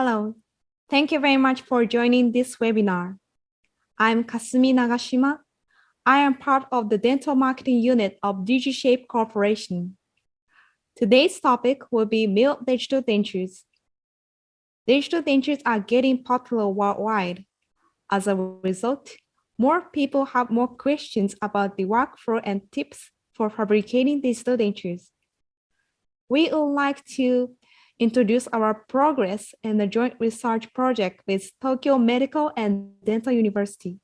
Hello. Thank you very much for joining this webinar. I'm Kasumi Nagashima. I am part of the dental marketing unit of DGSHAPE Corporation. Today's topic will be milled digital dentures. Digital dentures are getting popular worldwide. As a result, more people have more questions about the workflow and tips for fabricating digital dentures. We would like to introduce our progress in the joint research project with Tokyo Medical and Dental University,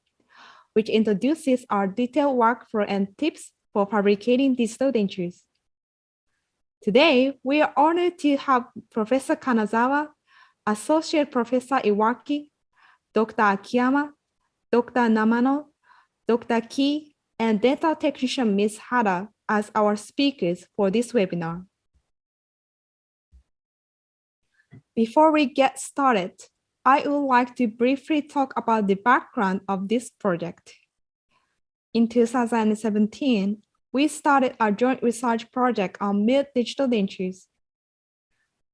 which introduces our detailed workflow and tips for fabricating digital dentures. Today, we are honored to have Professor Kanazawa, Associate Professor Iwaki, Dr. Akiyama, Dr. Namano, Dr. Ki, and dental technician Ms. Hada as our speakers for this webinar. Before we get started, I would like to briefly talk about the background of this project. In 2017, we started a joint research project on milled digital dentures.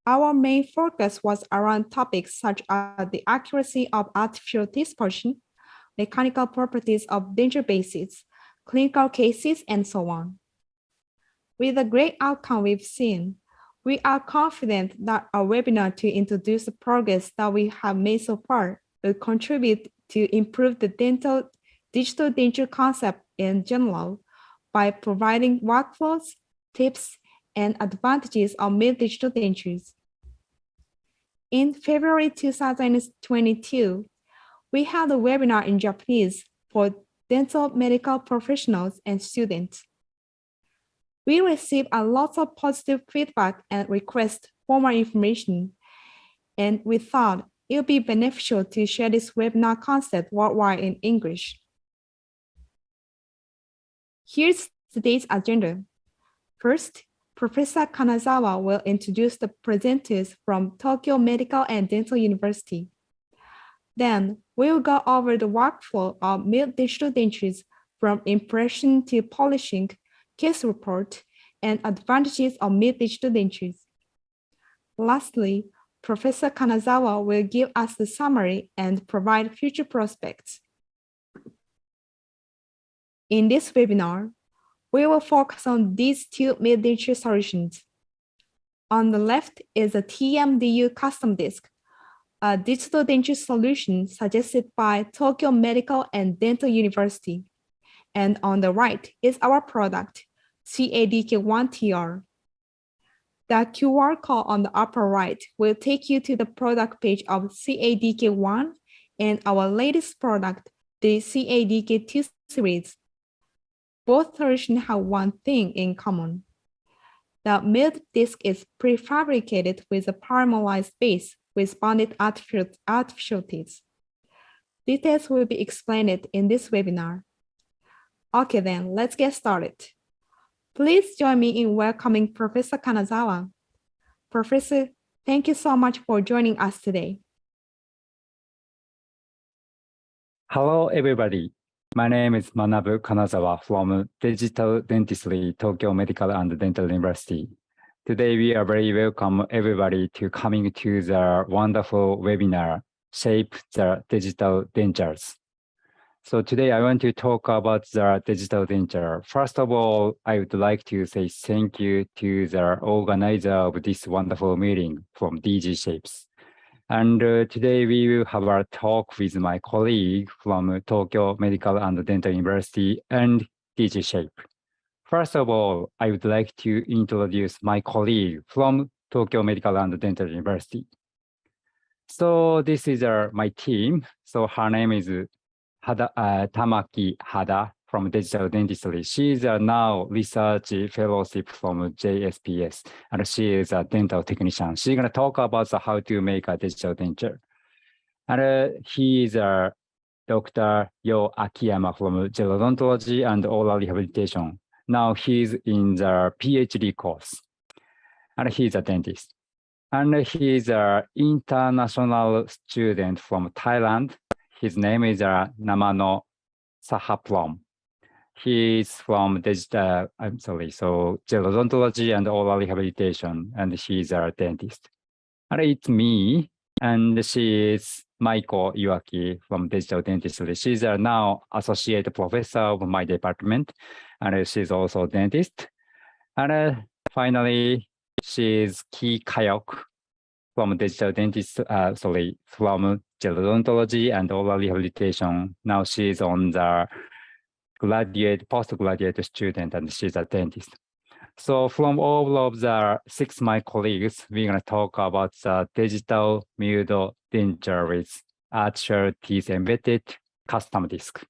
Our main focus was around topics such as the accuracy of artificial teeth position, mechanical properties of denture bases, clinical cases, and so on. With the great outcome we've seen, we are confident that our webinar to introduce the progress that we have made so far will contribute to improve the digital denture concept in general by providing workflows, tips, and advantages of milled digital dentures. In February 2022, we held a webinar in Japanese for dental medical professionals and students. We received a lot of positive feedback and requests for more information, and we thought it would be beneficial to share this webinar concept worldwide in English. Here's today's agenda. First, Professor Kanazawa will introduce the presenters from Tokyo Medical and Dental University. Then, we will go over the workflow of milled digital dentures from impression to polishing, case report, and advantages of milled digital dentures. Lastly, Professor Kanazawa will give us the summary and provide future prospects. In this webinar, we will focus on these two milled denture solutions. On the left is a TMDU custom disc, a digital denture solution suggested by Tokyo Medical and Dental University. And on the right is our product, CADK1TR. The QR code on the upper right will take you to the product page of CADK1 and our latest product, the CADK2 series. Both solutions have one thing in common. The milled disc is prefabricated with a parameterized base with bonded artificial teeth. Details will be explained in this webinar. Okay then, let's get started. Please join me in welcoming Professor Kanazawa. Professor, thank you so much for joining us today. Hello, everybody. My name is Manabu Kanazawa from Digital Dentistry, Tokyo Medical and Dental University. Today, we are very welcome everybody to coming to the wonderful webinar, Shape the Digital Dentures. So today I want to talk about the digital denture. First of all, I would like to say thank you to the organizer of this wonderful meeting from DGSHAPE. And today we will have a talk with my colleague from Tokyo Medical and Dental University and DGSHAPE. First of all, I would like to introduce my colleague from Tokyo Medical and Dental University. So this is my team. So her name is Tamaki Hada from Digital Dentistry. She is now research fellowship from JSPS, and she is a dental technician. She's going to talk about how to make a digital denture. And he is Dr. Yo Akiyama from Gerodontology and Oral Rehabilitation. Now he's in the PhD course, and he's a dentist. And he's an international student from Thailand. His name is Namano Sahaprom. He's from Gerodontology and Oral Rehabilitation, and he's a dentist. And it's me, And she is Maiko Iwaki from Digital Dentistry. She's a now associate professor of my department, and she's also a dentist. And finally, she's Ki Kayok from Digital Dentist, from gerontology and oral rehabilitation. Now she's on the postgraduate student, and she's a dentist. So from all of the 6 my colleagues, we're going to talk about the digital mute denture with artificial teeth embedded custom disc.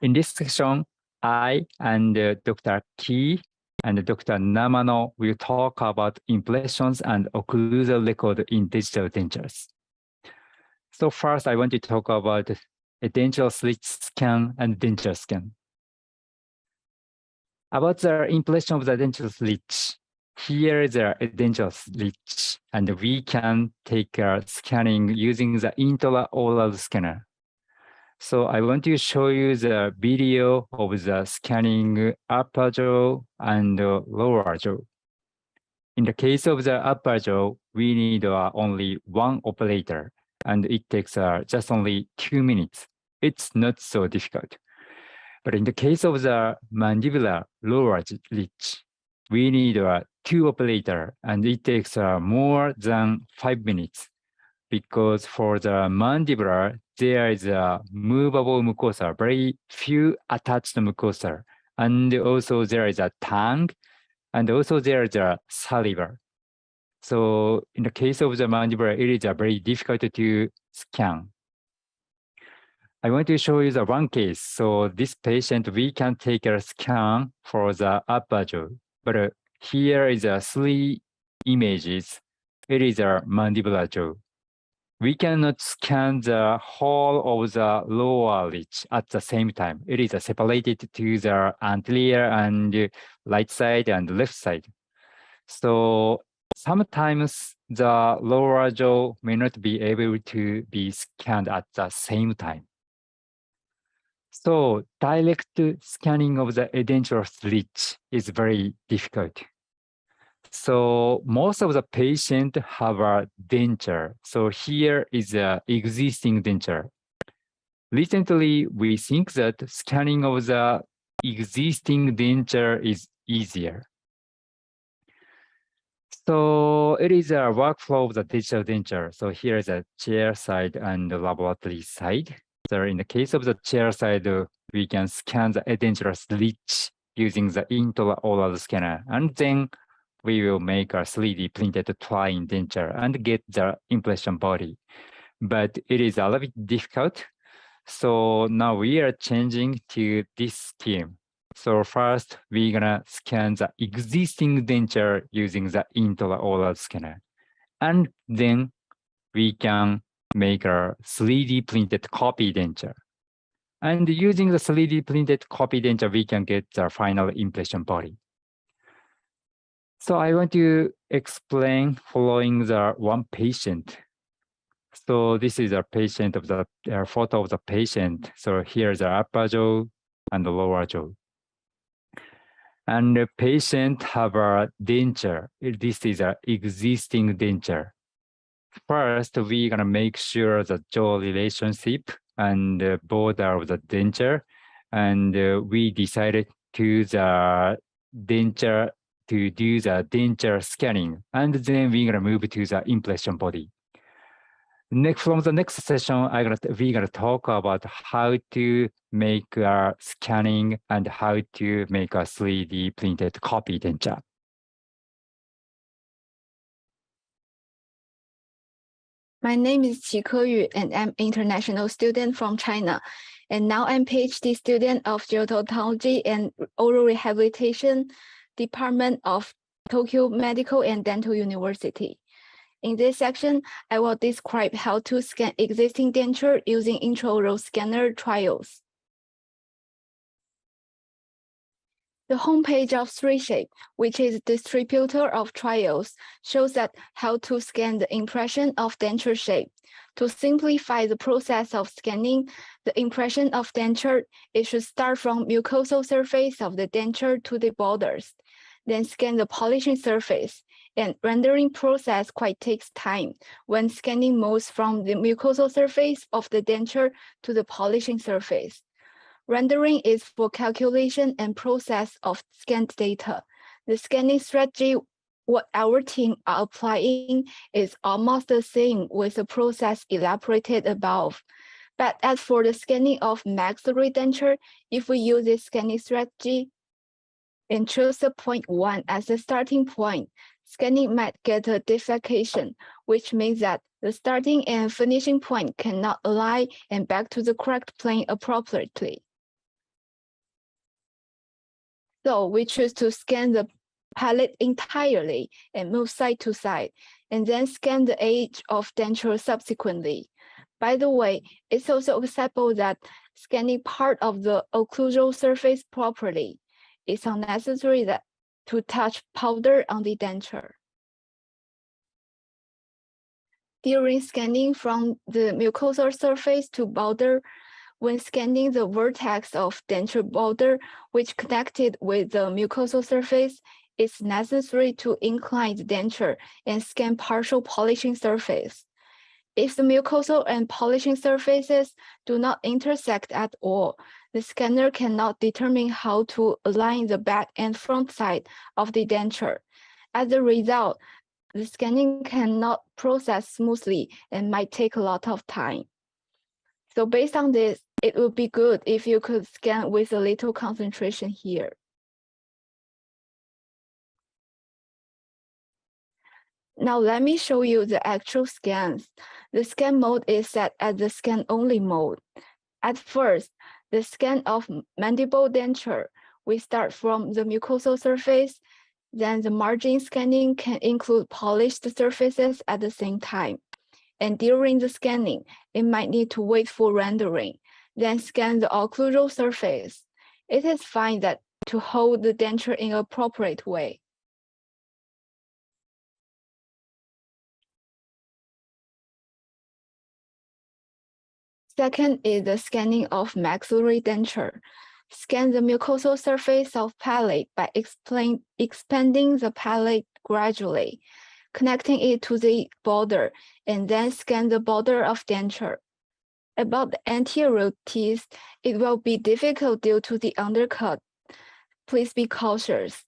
In this section, I and Dr. Ki and Dr. Namano will talk about impressions and occlusal record in digital dentures. So first, I want to talk about a denture slit scan and denture scan. About the impression of the denture slit, here is a denture slit, and we can take a scanning using the intraoral scanner. So I want to show you the video of the scanning upper jaw and lower jaw. In the case of the upper jaw, we need only one operator, and it takes just only 2 minutes. It's not so difficult. But in the case of the mandibular lower ridge, we need 2 operators, and it takes more than 5 minutes. Because for the mandibular, there is a movable mucosa, very few attached mucosa. And also there is a tongue, and also there is a saliva. So in the case of the mandibular, it is very difficult to scan. I want to show you the one case. So this patient, we can take a scan for the upper jaw, but here is 3 images. It is a mandibular jaw. We cannot scan the whole of the lower ridge at the same time. It is separated to the anterior and right side and left side. So sometimes the lower jaw may not be able to be scanned at the same time. So direct scanning of the edentulous ridge is very difficult. So most of the patients have a denture. So here is an existing denture. Recently, we think that scanning of the existing denture is easier. So it is a workflow of the digital denture. So here is a chair side and the laboratory side. So in the case of the chair side, we can scan the edentulous ridge using the intraoral scanner, and then we will make a 3D printed trying denture and get the impression body. But it is a little bit difficult. So now we are changing to this scheme. So first, we're gonna scan the existing denture using the intraoral scanner. And then we can make a 3D printed copy denture. And using the 3D printed copy denture, we can get the final impression body. So I want to explain following the one patient. So this is a patient of the photo of the patient. So here's the upper jaw and the lower jaw. And the patient have a denture. This is an existing denture. First, we're gonna make sure the jaw relationship and the border of the denture. And we decided to the denture to do the denture scanning, and then we're gonna move to the impression body. From the next session, we're gonna talk about how to make a scanning and how to make a 3D printed copy denture. My name is Qi Keyu, and I'm an international student from China. And now I'm PhD student of gerontology and oral rehabilitation Department of Tokyo Medical and Dental University. In this section, I will describe how to scan existing denture using intraoral scanner trials. The homepage of 3Shape, which is a distributor of trials, shows that how to scan the impression of denture shape. To simplify the process of scanning the impression of denture, it should start from mucosal surface of the denture to the borders. then scan the polishing surface, and rendering process quite takes time when scanning moves from the mucosal surface of the denture to the polishing surface. Rendering is for calculation and process of scanned data. The scanning strategy what our team are applying is almost the same with the process elaborated above. But as for the scanning of maxillary denture, if we use this scanning strategy and choose the point 1 as the starting point, scanning might get a deflection, which means that the starting and finishing point cannot align and back to the correct plane appropriately. So we choose to scan the palette entirely and move side to side, and then scan the edge of denture subsequently. By the way, it's also acceptable that scanning part of the occlusal surface properly. It's unnecessary to touch powder on the denture. During scanning from the mucosal surface to border, when scanning the vertex of denture border, which connected with the mucosal surface, it's necessary to incline the denture and scan partial polishing surface. If the mucosal and polishing surfaces do not intersect at all, the scanner cannot determine how to align the back and front side of the denture. As a result, the scanning cannot process smoothly and might take a lot of time. So based on this, it would be good if you could scan with a little concentration here. Now let me show you the actual scans. The scan mode is set as the scan only mode. At first, the scan of mandible denture, we start from the mucosal surface, then the margin scanning can include polished surfaces at the same time. And during the scanning, it might need to wait for rendering, then scan the occlusal surface. It is fine that to hold the denture in an appropriate way. Second is the scanning of maxillary denture. Scan the mucosal surface of palate by expanding the palate gradually, connecting it to the border, and then scan the border of denture. About the anterior teeth, it will be difficult due to the undercut. Please be cautious.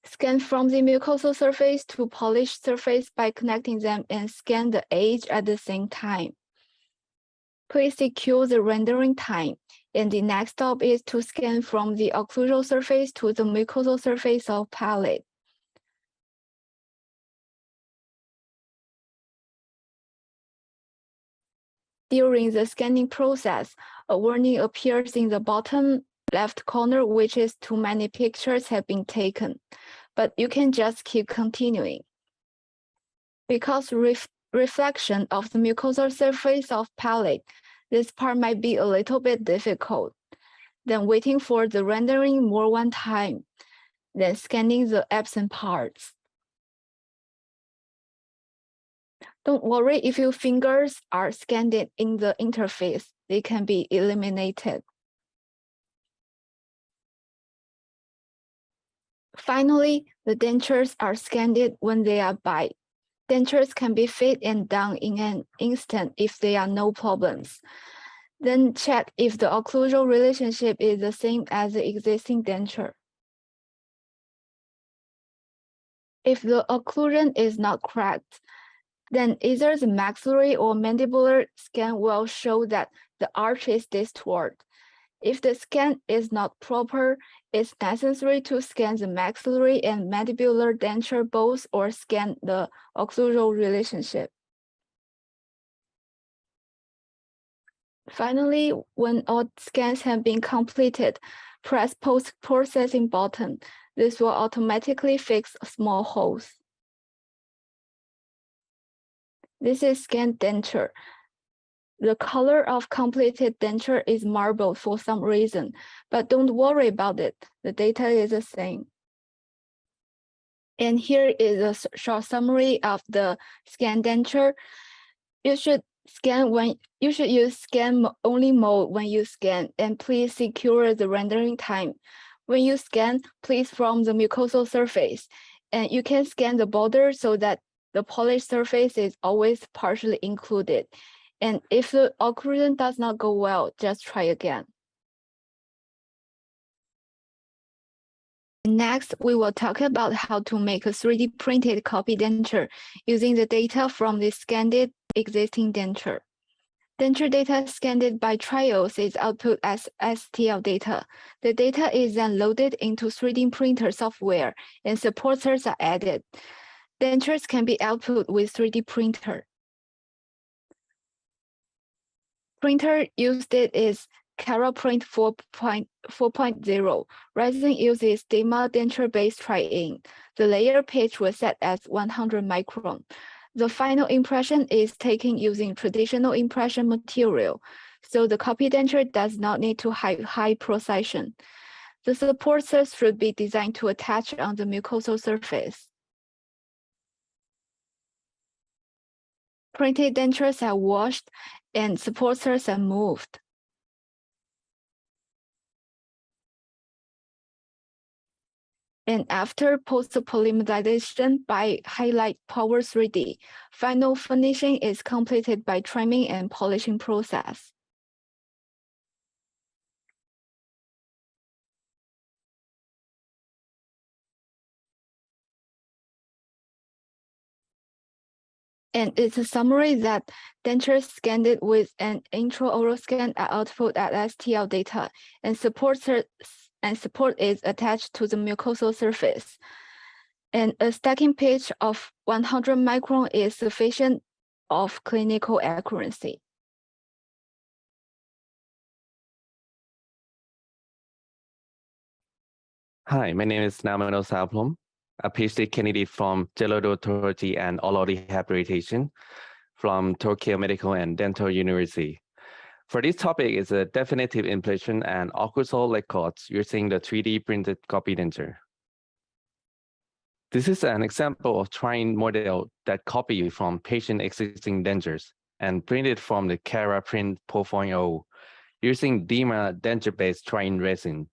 Scan from the mucosal surface to polished surface by connecting them and scan the edge at the same time. Please secure the rendering time, and the next step is to scan from the occlusal surface to the mucosal surface of palate. During the scanning process, a warning appears in the bottom left corner, which is too many pictures have been taken, but you can just keep continuing. Because reflection of the mucosal surface of palate, this part might be a little bit difficult. Then waiting for the rendering more one time, then scanning the absent parts. Don't worry if your fingers are scanned in the interface, they can be eliminated. Finally, the dentures are scanned when they are bite. Dentures can be fit and done in an instant if there are no problems. Then check if the occlusal relationship is the same as the existing denture. If the occlusion is not correct, then either the maxillary or mandibular scan will show that the arch is distorted. If the scan is not proper, it's necessary to scan the maxillary and mandibular denture both or scan the occlusal relationship. Finally, when all scans have been completed, press post-processing button. This will automatically fix small holes. This is scanned denture. The color of completed denture is marbled for some reason, but don't worry about it. The data is the same. And here is a short summary of the scanned denture. You should use scan only mode when you scan, and please secure the rendering time. When you scan, please from the mucosal surface, and you can scan the border so that the polished surface is always partially included. And if the occlusion does not go well, just try again. Next, we will talk about how to make a 3D printed copy denture using the data from the scanned existing denture. Denture data scanned by trials is output as STL data. The data is then loaded into 3D printer software and supporters are added. Dentures can be output with 3D printer. Printer used is CaraPrint 4.0. Resin uses DEMA denture-based tri-ink. The layer pitch was set as 100 micron. The final impression is taken using traditional impression material, so the copy denture does not need to have high precision. The supporters should be designed to attach on the mucosal surface. Printed dentures are washed and supporters are moved. And after post-polymerization by Highlight Power 3D, final finishing is completed by trimming and polishing process. And it's a summary that dentures scanned with an intraoral scan are output as STL data, and support is attached to the mucosal surface. And a stacking pitch of 100 micron is sufficient of clinical accuracy. Hi, my name is Namano Saplom, a PhD candidate from Gerontology and Oral Rehabilitation from Tokyo Medical and Dental University. For this topic is a definitive impression and occlusal records using the 3D printed copy denture. This is an example of trained model that copied from patient existing dentures and printed from the CaraPrint 4.0 using DEMA denture-based trained resin.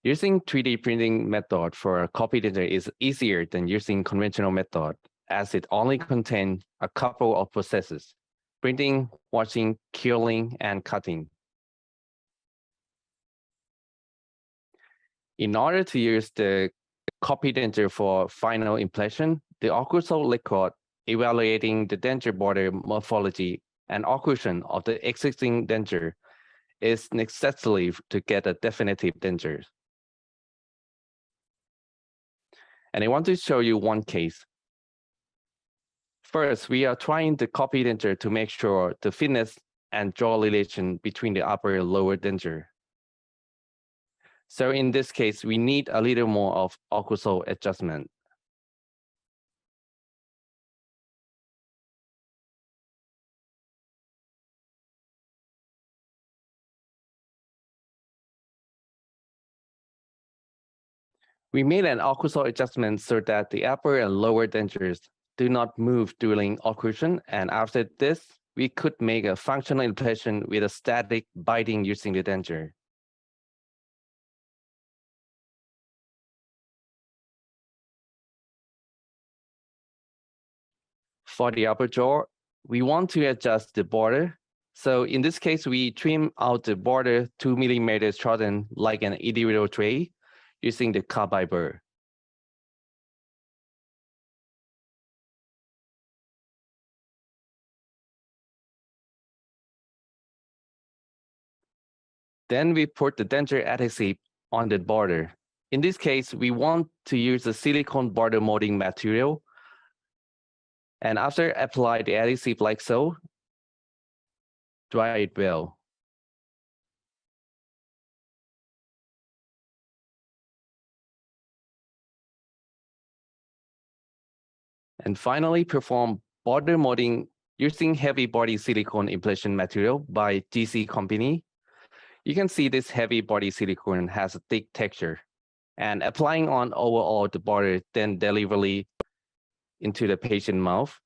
Using 3D printing method for a copy denture is easier than using conventional method, as it only contains a couple of processes: printing, washing, curing, and cutting. In order to use the copy denture for final impression, the occlusal record evaluating the denture border morphology and occlusion of the existing denture is necessary to get a definitive denture. And I want to show you one case. First, we are trying the copy denture to make sure the fitness and jaw relation between the upper and lower denture. So in this case, we need a little more of occlusal adjustment. We made an occlusal adjustment so that the upper and lower dentures do not move during occlusion, and after this, we could make a functional impression with a static biting using the denture. For the upper jaw, we want to adjust the border. So in this case, we trim out the border 2 millimeters shortened like an individual tray using the carbide burr. Then we put the denture adhesive on the border. In this case, we want to use the silicone border molding material. And after apply the adhesive like so, dry it well. And finally, perform border molding using heavy body silicone impression material by GC company. You can see this heavy body silicone has a thick texture, and applying on overall the border, then delivery into the patient mouth.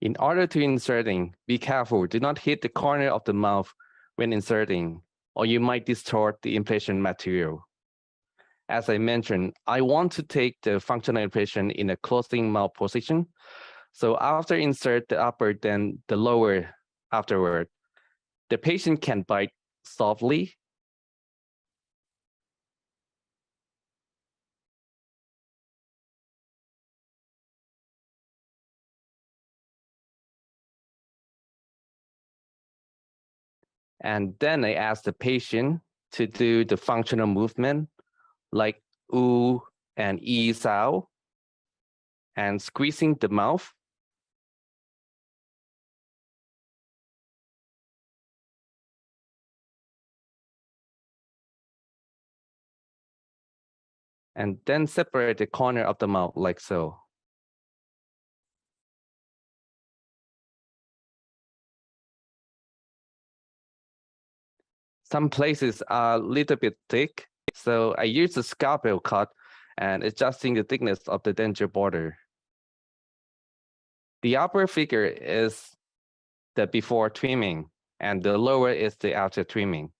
In order to inserting, be careful, do not hit the corner of the mouth when inserting, or you might distort the implantation material. As I mentioned, I want to take the functional impression in a closing mouth position. So after insert the upper, then the lower afterward. The patient can bite softly. And then I ask the patient to do the functional movement like oo and ee sound and squeezing the mouth. And then separate the corner of the mouth like so. Some places are a little bit thick, so I use the scalpel cut and adjusting the thickness of the denture border. The upper figure is the before trimming, and the lower is the after trimming.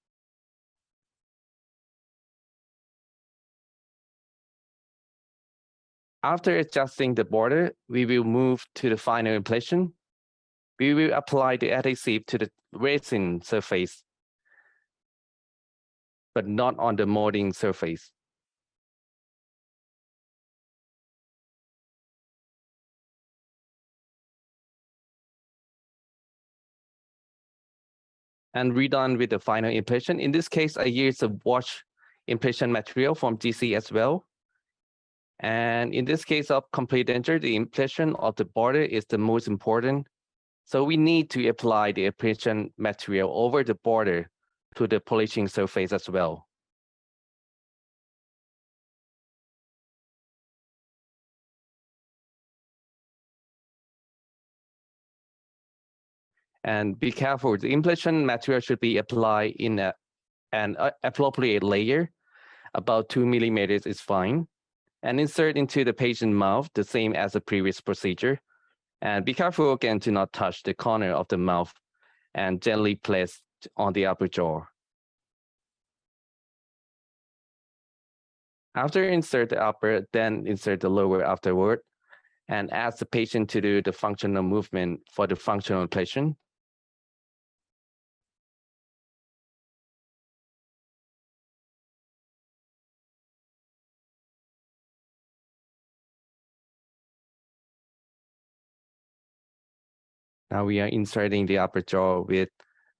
After adjusting the border, we will move to the final implantation. We will apply the adhesive to the resin surface, but not on the molding surface. And we're done with the final implantation. In this case, I use a wash implantation material from GC as well. And in this case of complete denture, the implantation of the border is the most important. So we need to apply the implantation material over the border to the polishing surface as well. And be careful, the implantation material should be applied in an appropriate layer. About 2 millimeters is fine. And insert into the patient's mouth, the same as the previous procedure. And be careful again to not touch the corner of the mouth and gently place on the upper jaw. After insert the upper, then insert the lower afterward, and ask the patient to do the functional movement for the functional implantation. Now we are inserting the upper jaw with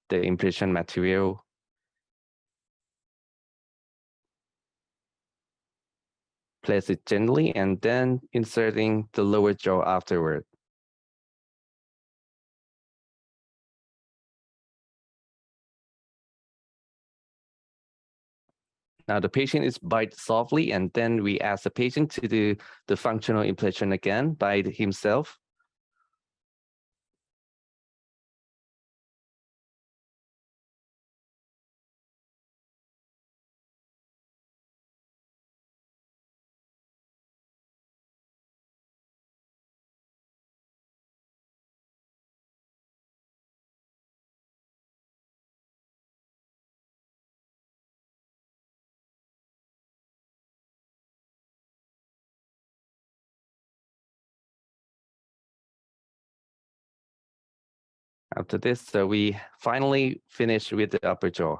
the implantation material. Place it gently and then inserting the lower jaw afterward. Now the patient is bite softly, and then we ask the patient to do the functional implantation again by himself. After this, we finally finish with the upper jaw.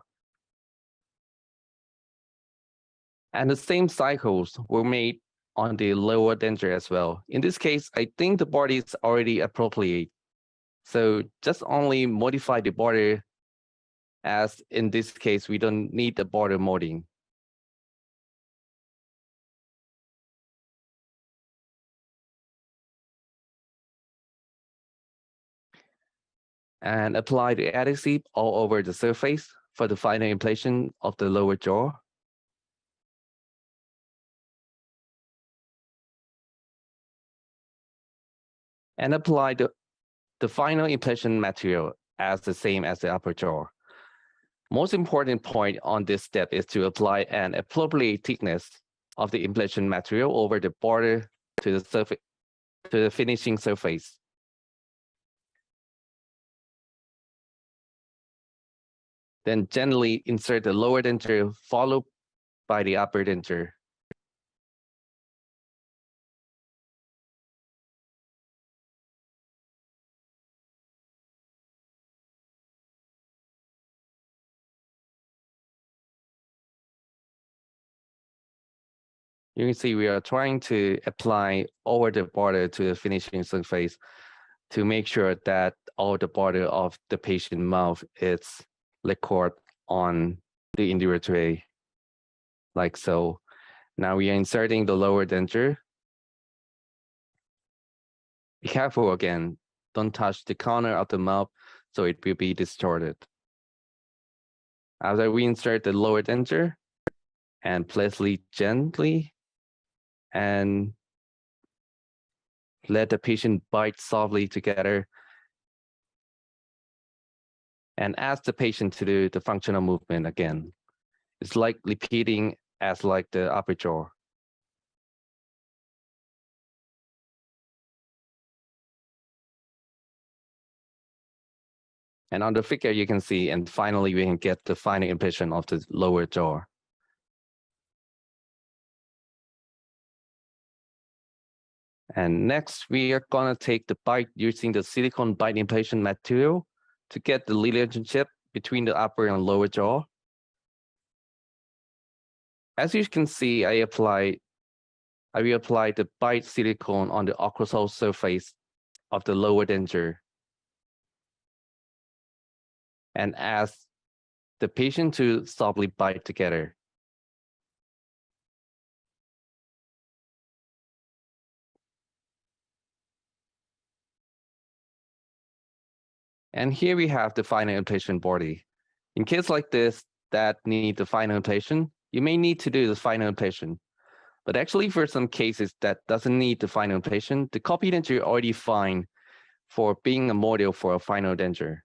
And the same cycles were made on the lower denture as well. In this case, I think the body is already appropriate. So just only modify the border, as in this case, we don't need the border molding. And apply the adhesive all over the surface for the final implantation of the lower jaw. And apply the final implantation material as the same as the upper jaw. Most important point on this step is to apply an appropriate thickness of the implantation material over the border to the surface, to the finishing surface. Then gently insert the lower denture followed by the upper denture. You can see we are trying to apply over the border to the finishing surface to make sure that all the border of the patient mouth is lacquered on the endural tray, like so. Now we are inserting the lower denture. Be careful again, don't touch the corner of the mouth so it will be distorted. After we insert the lower denture, and place it gently and let the patient bite softly together and ask the patient to do the functional movement again. It's like repeating as like the upper jaw. And on the figure you can see, and finally we can get the final impression of the lower jaw. And next we are gonna take the bite using the silicone bite implantation material to get the relationship between the upper and lower jaw. As you can see, I will apply the bite silicone on the occlusal surface of the lower denture and ask the patient to softly bite together. And here we have the final implantation body. In cases like this that need the final implantation, you may need to do the final implantation. But actually for some cases that doesn't need the final implantation, the copy denture already fine for being a model for a final denture.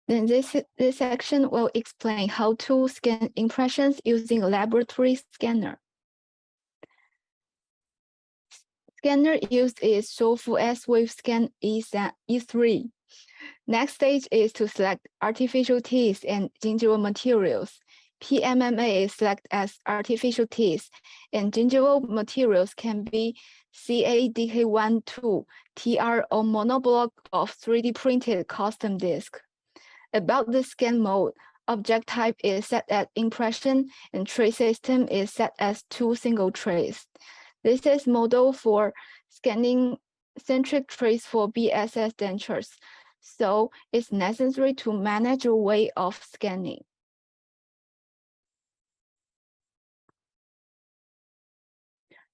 Then this section will explain how to scan impressions using a laboratory scanner. Scanner used is Shofu S-Wave Scan E3. Next stage is to select artificial teeth and gingival materials. PMMA is selected as artificial teeth, and gingival materials can be CADK12, TR, or monoblock of 3D printed custom disc. About the scan mode, object type is set as impression, and tray system is set as 2 single trays. This is model for scanning centric trays for BSS dentures, so it's necessary to manage a way of scanning.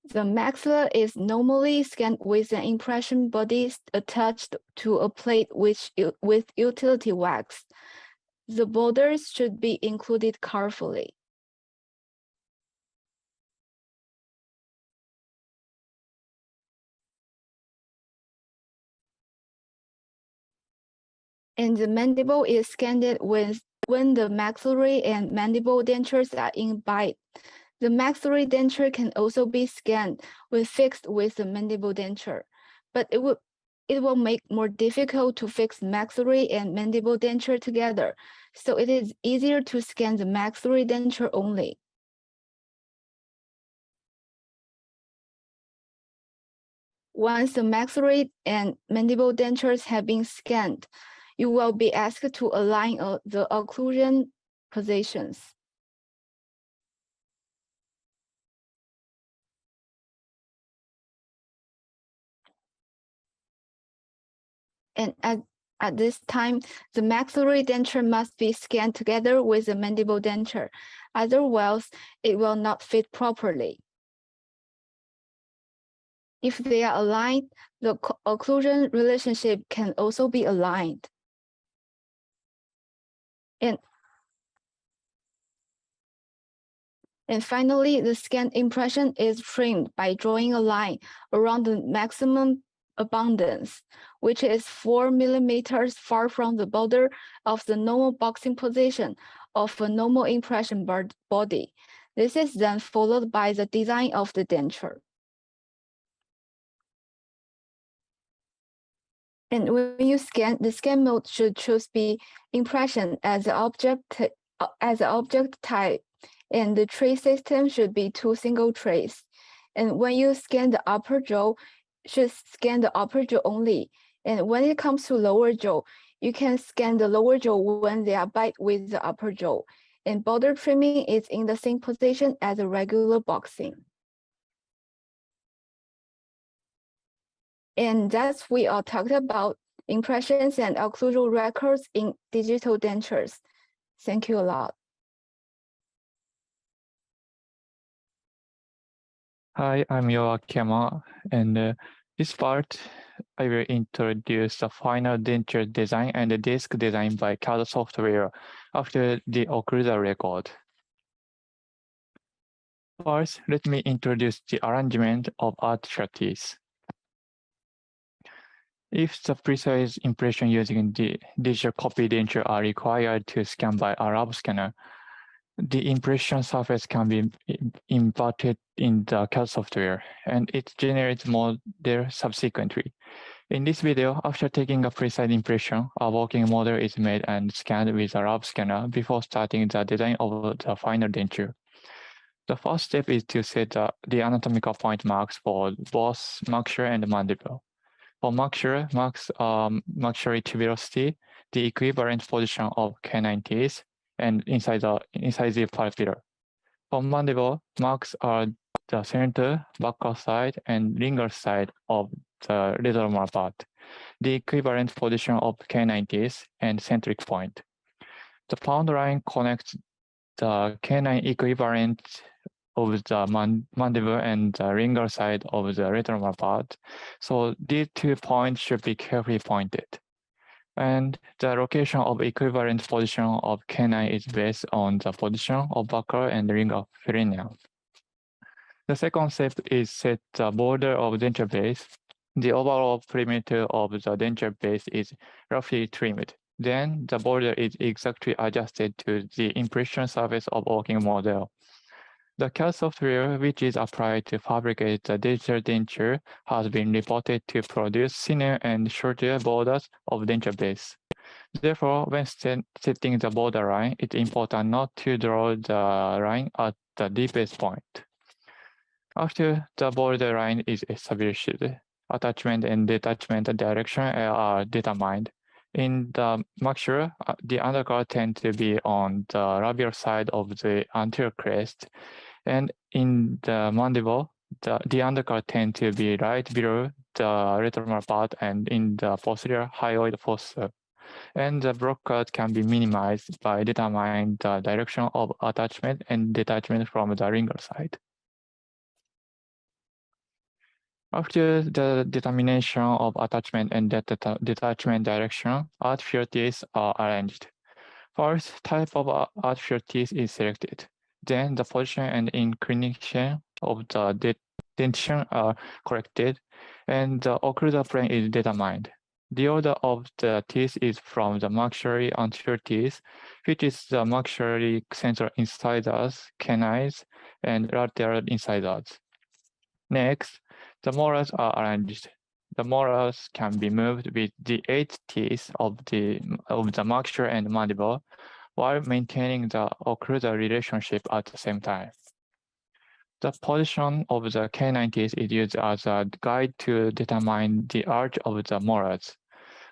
The maxilla is normally scanned with an impression body attached to a plate with utility wax. The borders should be included carefully. And the mandible is scanned when the maxillary and mandible dentures are in bite. The maxillary denture can also be scanned when fixed with the mandible denture, but it will make more difficult to fix maxillary and mandible denture together, so it is easier to scan the maxillary denture only. Once the maxillary and mandible dentures have been scanned, you will be asked to align the occlusion positions. And at this time, the maxillary denture must be scanned together with the mandible denture. Otherwise, it will not fit properly. If they are aligned, the occlusion relationship can also be aligned. And finally, the scan impression is framed by drawing a line around the maximum abundance, which is 4 millimeters far from the border of the normal boxing position of a normal impression body. This is then followed by the design of the denture. And when you scan, the scan mode should choose be impression as the object type, and the tray system should be 2 single trays. And when you scan the upper jaw, should scan the upper jaw only. And when it comes to lower jaw, you can scan the lower jaw when they are bite with the upper jaw. And border trimming is in the same position as a regular boxing. And that's we all talked about impressions and occlusal records in digital dentures. Thank you a lot. Hi, I'm Yoakema, and this part I will introduce the final denture design and the disc design by CAD software after the occlusal record. First, let me introduce the arrangement of artificial teeth. If the precise impression using the digital copy denture are required to scan by a lab scanner, the impression surface can be imported in the CAD software, and it generates model subsequently. In this video, after taking a precise impression, a working model is made and scanned with a lab scanner before starting the design of the final denture. The first step is to set the anatomical point marks for both maxilla and mandible. For maxilla, marks maxillary tuberosity, the equivalent position of canine teeth, and inside the palpebral. For mandible, marks are the center, buccal side, and lingual side of the retromolar part, the equivalent position of canine teeth and centric point. The pound line connects the canine equivalent of the mandible and the lingual side of the retromolar part. So these 2 points should be carefully pointed. And the location of equivalent position of canine is based on the position of buccal and lingual perineum. The second step is set the border of denture base. The overall perimeter of the denture base is roughly trimmed. Then the border is exactly adjusted to the impression surface of working model. The CAD software, which is applied to fabricate the digital denture, has been reported to produce thinner and shorter borders of denture base. Therefore, when setting the border line, it's important not to draw the line at the deepest point. After the border line is established, attachment and detachment direction are determined. In the maxilla, the underguard tends to be on the labial side of the anterior crest, and in the mandible, the underguard tends to be right below the retromolar part and in the posterior hyoid fossa. And the block cut can be minimized by determining the direction of attachment and detachment from the lingual side. After the determination of attachment and detachment direction, artificial teeth are arranged. First, type of artificial teeth is selected. Then the position and inclination of the dentition are corrected, and the occlusal plane is determined. The order of the teeth is from the maxillary anterior teeth, which is the maxillary central incisors, canines, and lateral incisors. Next, the molars are arranged. The molars can be moved with the 8 teeth of the maxilla and mandible, while maintaining the occlusal relationship at the same time. The position of the canine teeth is used as a guide to determine the arch of the molars.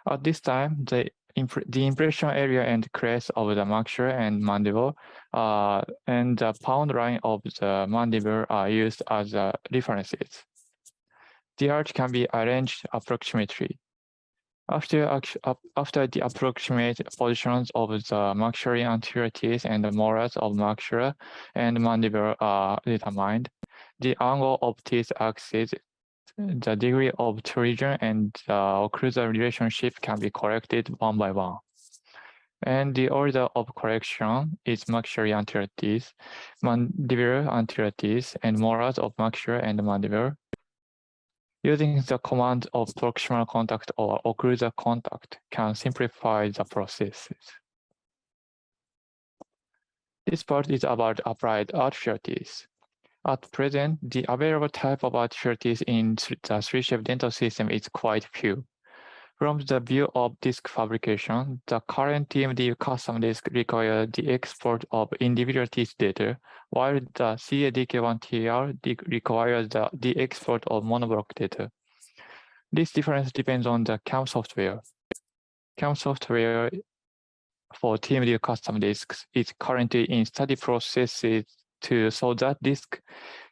At this time, the impression area and crest of the maxilla and mandible and the pound line of the mandible are used as references. The arch can be arranged approximately. After the approximate positions of the maxillary anterior teeth and the molars of maxilla and mandible are determined, the angle of teeth axis, the degree of torsion, and the occlusal relationship can be corrected one by one. And the order of correction is maxillary anterior teeth, mandibular anterior teeth, and molars of maxilla and mandible. Using the command of proximal contact or occlusal contact can simplify the processes. This part is about applied artificial teeth. At present, the available type of artificial teeth in the 3-shape dental system is quite few. From the view of disk fabrication, the current TMD custom disk requires the export of individual teeth data, while the CADK1TR requires the export of monoblock data. This difference depends on the CAM software. CAM software for TMD custom disks is currently in study processes so that disk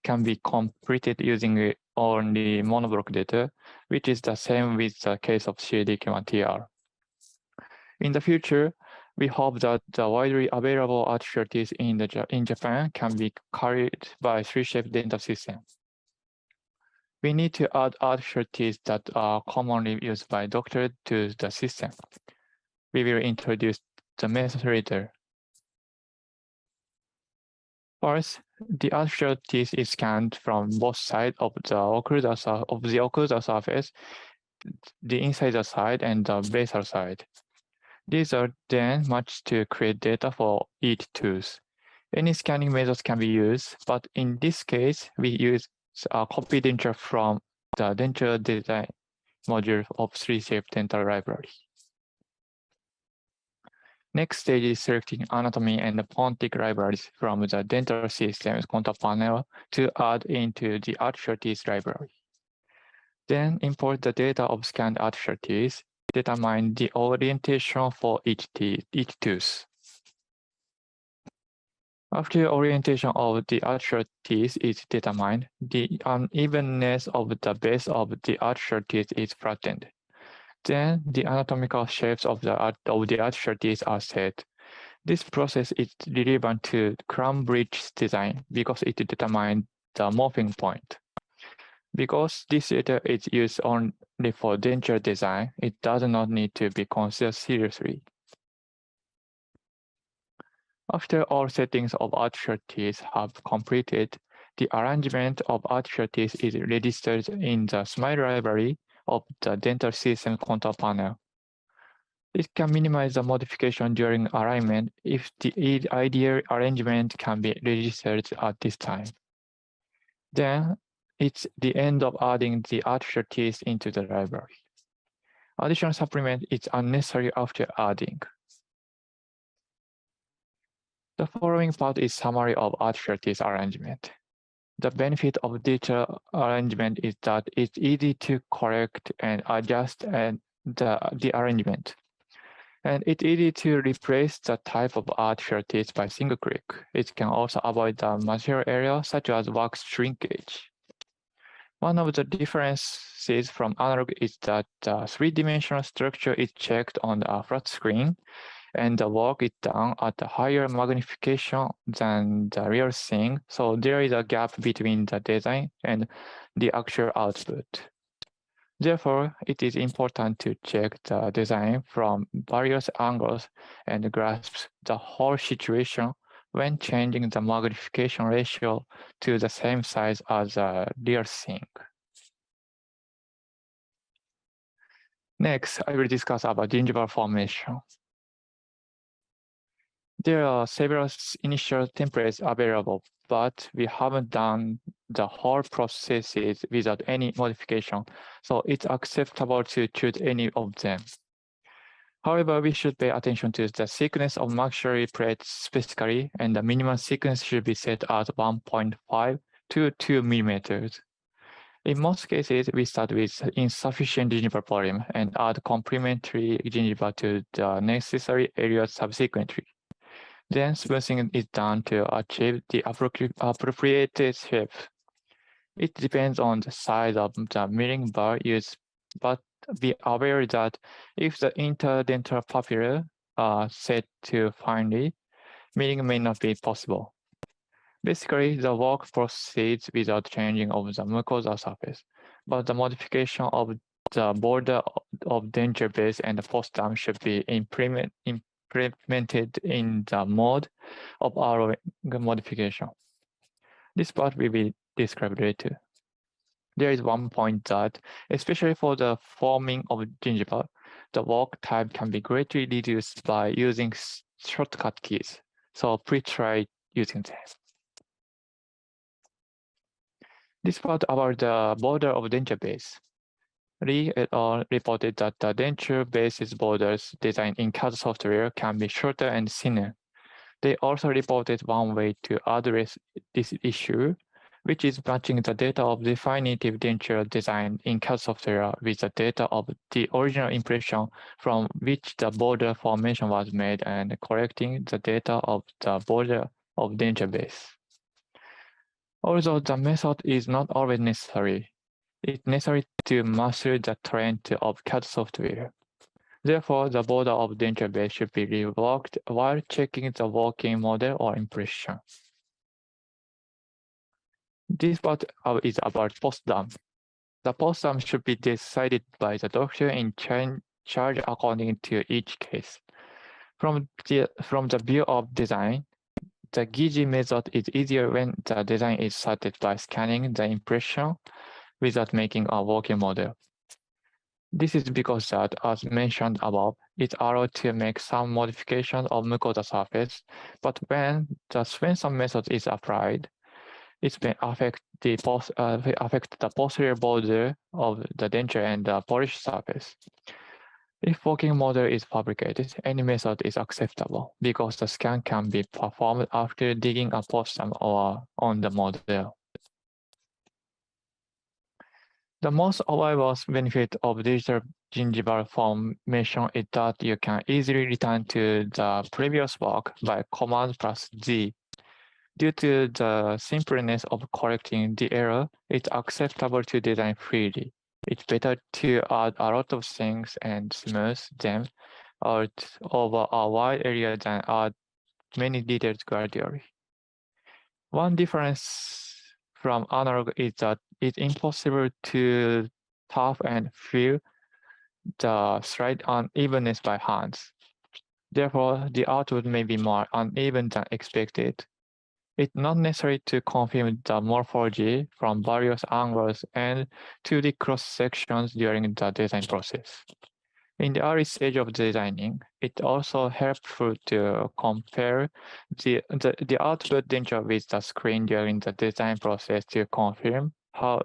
can be completed using only monoblock data, which is the same with the case of CADK1TR. In the future, we hope that the widely available artificial teeth in Japan can be carried by 3-shape dental system. We need to add artificial teeth that are commonly used by doctors to the system. We will introduce the method later. First, the artificial teeth is scanned from both sides of the occlusal surface, the incisor side and the basal side. These are then matched to create data for each tooth. Any scanning methods can be used, but in this case, we use a copy denture from the denture design module of 3-shape dental library. Next stage is selecting anatomy and phonics libraries from the dental system's control panel to add into the artificial teeth library. Then import the data of scanned artificial teeth, determine the orientation for each tooth. After orientation of the artificial teeth is determined, the unevenness of the base of the artificial teeth is flattened. Then the anatomical shapes of the artificial teeth are set. This process is relevant to crown bridge design because it determines the morphing point. Because this data is used only for denture design, it does not need to be considered seriously. After all settings of artificial teeth have completed, the arrangement of artificial teeth is registered in the SMILE library of the dental system control panel. It can minimize the modification during alignment if the ideal arrangement can be registered at this time. Then it's the end of adding the artificial teeth into the library. Additional supplement is unnecessary after adding. The following part is summary of artificial teeth arrangement. The benefit of digital arrangement is that it's easy to correct and adjust the arrangement. And it's easy to replace the type of artificial teeth by single click. It can also avoid the material area such as wax shrinkage. One of the differences from analog is that the 3-dimensional structure is checked on a flat screen, and the work is done at a higher magnification than the real thing, so there is a gap between the design and the actual output. Therefore, it is important to check the design from various angles and grasp the whole situation when changing the magnification ratio to the same size as the real thing. Next, I will discuss about gingival formation. There are several initial templates available, but we haven't done the whole processes without any modification, so it's acceptable to choose any of them. However, we should pay attention to the thickness of maxillary plates specifically, and the minimum thickness should be set at 1.5 to 2 millimeters. In most cases, we start with insufficient gingival volume and add complementary gingiva to the necessary areas subsequently. Then smoothing is done to achieve the appropriate shape. It depends on the size of the milling bar used, but be aware that if the interdental papilla are set too finely, milling may not be possible. Basically, the work proceeds without changing of the mucosal surface, but the modification of the border of denture base and the postdam should be implemented in the mode of our modification. This part will be described later. There is one point that, especially for the forming of gingiva, the work time can be greatly reduced by using shortcut keys. So please try using them. This part about the border of denture base. Lee et al. Reported that the denture-based borders designed in CAD software can be shorter and thinner. They also reported one way to address this issue, which is matching the data of definitive denture design in CAD software with the data of the original impression from which the border formation was made and correcting the data of the border of denture base. Although the method is not always necessary, it's necessary to master the trend of CAD software. Therefore, the border of denture base should be revoked while checking the working model or impression. This part is about post-dump. The post-dump should be decided by the doctor in charge according to each case. From the view of design, the GIGI method is easier when the design is started by scanning the impression without making a working model. This is because that, as mentioned above, it's allowed to make some modification of mucosa surface, but when the Swenson method is applied, it may affect the posterior border of the denture and the polished surface. If working model is fabricated, any method is acceptable because the scan can be performed after digging a post-dump or on the model. The most obvious benefit of digital gingival formation is that you can easily return to the previous work by Command plus Z. Due to the simpleness of correcting the error, it's acceptable to design freely. It's better to add a lot of things and smooth them out over a wide area than add many details gradually. One difference from analog is that it's impossible to tap and feel the slight unevenness by hands. Therefore, the output may be more uneven than expected. It's not necessary to confirm the morphology from various angles and 2D cross sections during the design process. In the early stage of designing, it's also helpful to compare the output denture with the screen during the design process to confirm how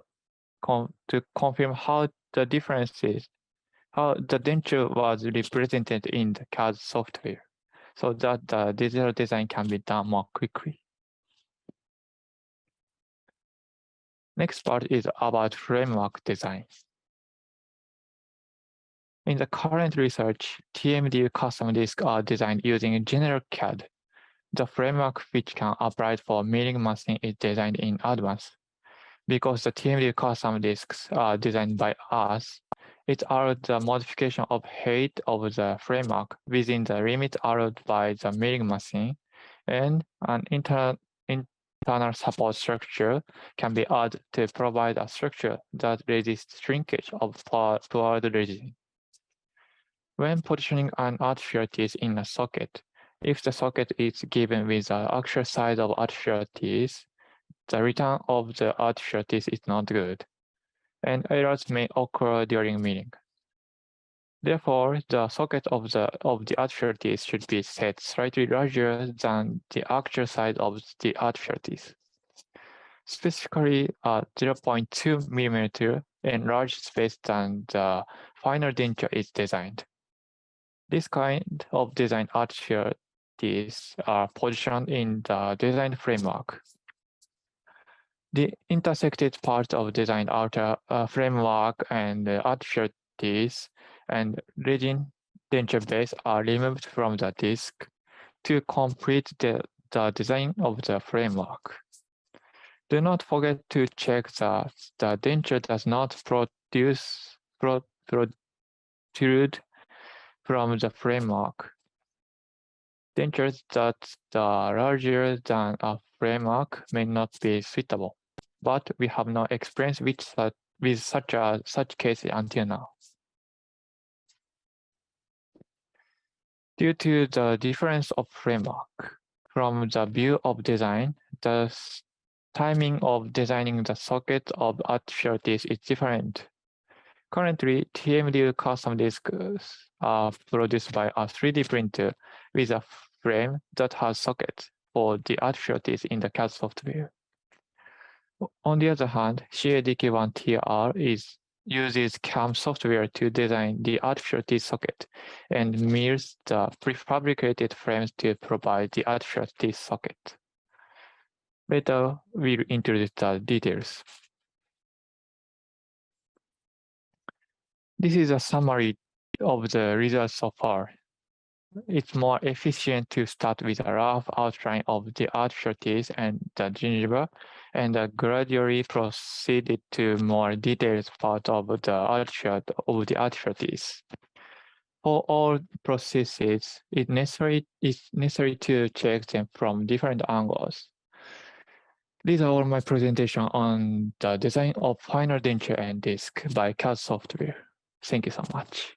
the differences, how the denture was represented in the CAD software, so that the digital design can be done more quickly. Next part is about framework design. In the current research, TMD custom disks are designed using general CAD. The framework which can apply for milling machine is designed in advance. Because the TMD custom disks are designed by us, it allows the modification of height of the framework within the limit allowed by the milling machine, and an internal support structure can be added to provide a structure that resists shrinkage of toward resin. When positioning an artificial teeth in a socket, if the socket is given with the actual size of artificial teeth, the return of the artificial teeth is not good, and errors may occur during milling. Therefore, the socket of the artificial teeth should be set slightly larger than the actual size of the artificial teeth. Specifically, 0.2 millimeter enlarged space than the final denture is designed. This kind of design artificial teeth are positioned in the design framework. The intersected parts of design outer framework and the artificial teeth and resin denture base are removed from the disk to complete the design of the framework. Do not forget to check that the denture does not protrude from the framework. Dentures that are larger than a framework may not be suitable, but we have no experience with such cases until now. Due to the difference of framework, from the view of design, the timing of designing the socket of artificial teeth is different. Currently, TMD custom disks are produced by a 3D printer with a frame that has sockets for the artificial teeth in the CAD software. On the other hand, CADK1TR is uses CAM software to design the artificial teeth socket and mills the prefabricated frames to provide the artificial teeth socket. Later, we'll introduce the details. This is a summary of the results so far. It's more efficient to start with a rough outline of the artificial teeth and the gingiva, and gradually proceeded to more detailed part of the artificial teeth. For all processes, it's necessary to check them from different angles. These are all my presentation on the design of final denture and disc by CAD software. Thank you so much.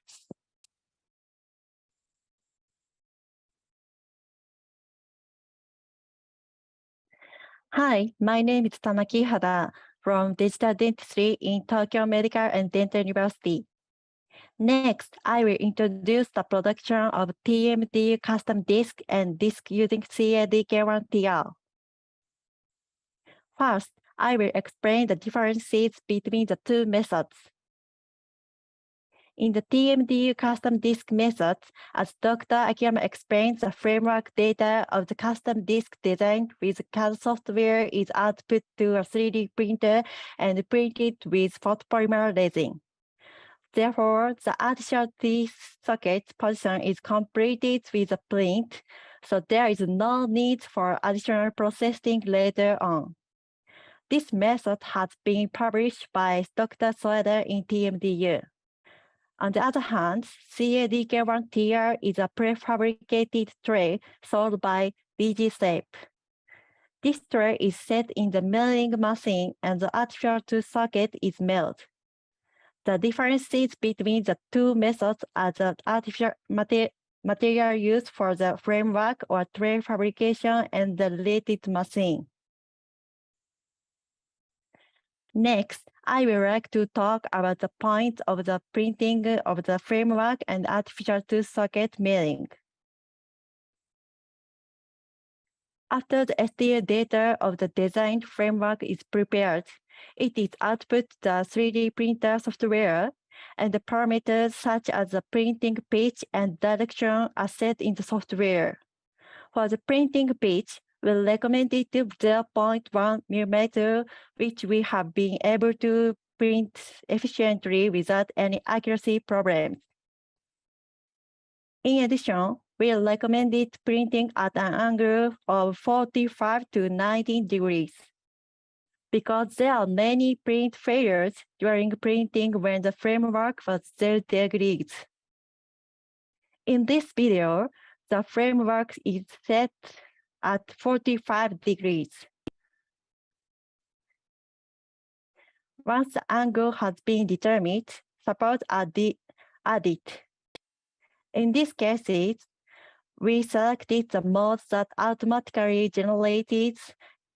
Hi, my name is Tamaki Hada from Digital Dentistry in Tokyo Medical and Dental University. Next, I will introduce the production of TMD custom disc and disc using CAD-CAM. First, I will explain the differences between the two methods. In the TMD custom disc method, as Dr. Akiyama explained, the framework data of the custom disc designed with CAD software is output to a 3D printer and printed with photopolymer resin. Therefore, the artificial teeth socket position is completed with a print, so there is no need for additional processing later on. This method has been published by Dr. Soeda in TMDU. On the other hand, CAD-CAM is a prefabricated tray sold by DGSHAPE. This tray is set in the milling machine and the artificial tooth socket is milled. The differences between the two methods are the artificial material used for the framework or tray fabrication and the related machine. Next, I would like to talk about the points of the printing of the framework and artificial tooth socket milling. After the STL data of the designed framework is prepared, it is output the 3D printer software, and the parameters such as the printing pitch and direction are set in the software. For the printing pitch, we recommend it to 0.1 millimeter, which we have been able to print efficiently without any accuracy problems. In addition, we recommend it printing at an angle of 45 to 90 degrees. Because there are many print failures during printing when the framework was 0 degrees. In this video, the framework is set at 45 degrees. Once the angle has been determined, supports are added. In these cases, we selected the mode that automatically generated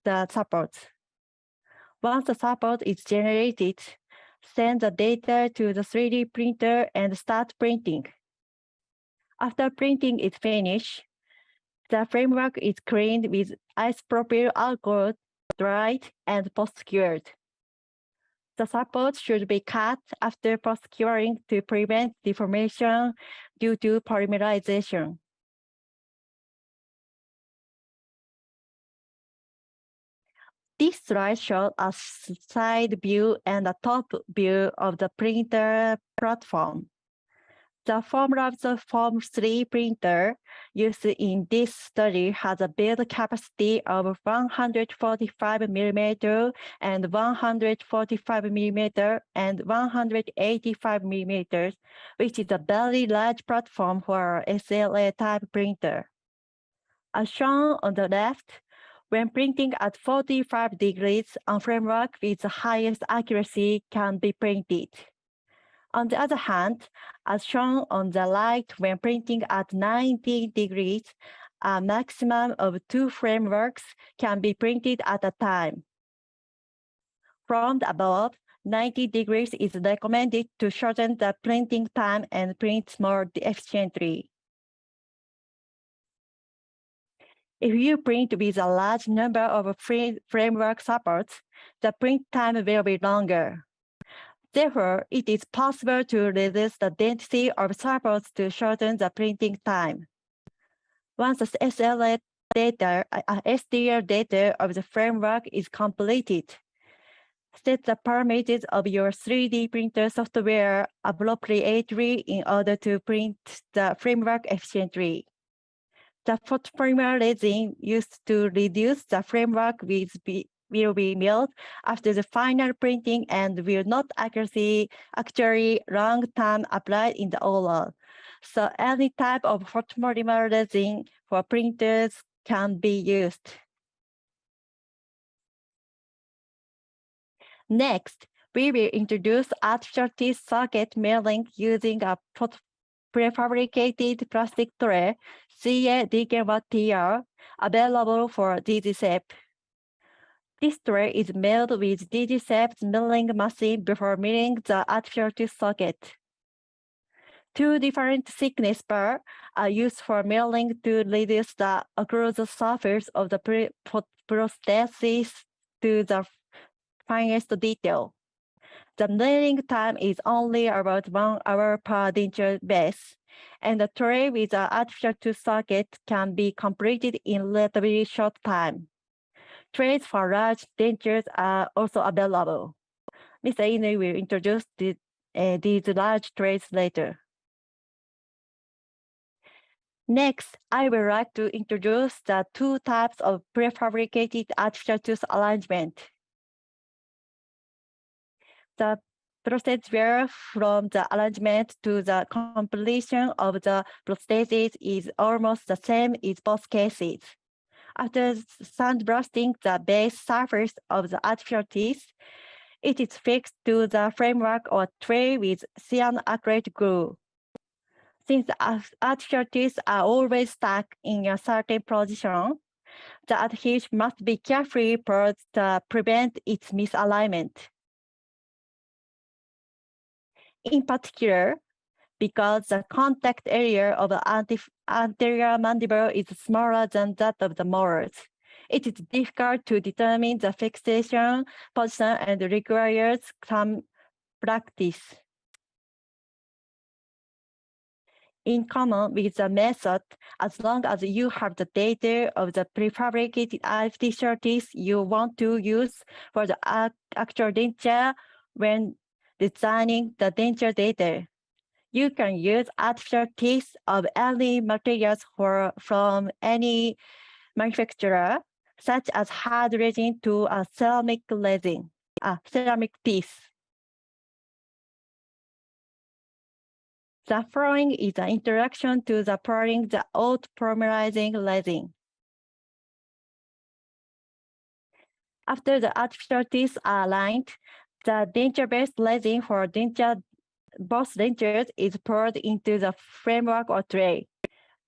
the support. Once the support is generated, send the data to the 3D printer and start printing. After printing is finished, the framework is cleaned with isopropyl alcohol, dried, and post-cured. The support should be cut after post-curing to prevent deformation due to polymerization. This slide shows a side view and a top view of the printer platform. The formula of the Form 3 printer used in this study has a build capacity of 145 mm and 145 mm and 185 mm, which is a very large platform for SLA type printer. As shown on the left, when printing at 45 degrees, a framework with the highest accuracy can be printed. On the other hand, as shown on the right, when printing at 90 degrees, a maximum of 2 frameworks can be printed at a time. From the above, 90 degrees is recommended to shorten the printing time and print more efficiently. If you print with a large number of framework supports, the print time will be longer. Therefore, it is possible to reduce the density of samples to shorten the printing time. Once the SLA data, SDR data of the framework is completed, set the parameters of your 3D printer software appropriately in order to print the framework efficiently. The photopolymer resin used to reduce the framework will be milled after the final printing and will not actually long time applied in the oral. So any type of photopolymer resin for printers can be used. Next, we will introduce artificial teeth socket milling using a prefabricated plastic tray, CA-DGSHAPE, available for DGSHAPE. This tray is milled with DGSHAPE's milling machine before milling the artificial teeth socket. Two different thickness bars are used for milling to reduce the occlusal surface of the prosthesis to the finest detail. The milling time is only about 1 hour per denture base, and the tray with the artificial tooth socket can be completed in relatively short time. Trays for large dentures are also available. Mr. Inoue will introduce these large trays later. Next, I would like to introduce the two types of prefabricated artificial tooth arrangement. The process where from the arrangement to the completion of the prosthesis is almost the same in both cases. After sandblasting the base surface of the artificial teeth, it is fixed to the framework or tray with cyanoacrylate glue. Since the artificial teeth are always stuck in a certain position, the adhesive must be carefully poured to prevent its misalignment. In particular, because the contact area of the anterior mandible is smaller than that of the molars, it is difficult to determine the fixation position and requires some practice. In common with the method, as long as you have the data of the prefabricated artificial teeth you want to use for the actual denture when designing the denture data, you can use artificial teeth of any materials from any manufacturer, such as hard resin to a ceramic piece. The following is an introduction to the pouring the auto-polymerizing resin. After the artificial teeth are aligned, the denture-based resin for both dentures is poured into the framework or tray.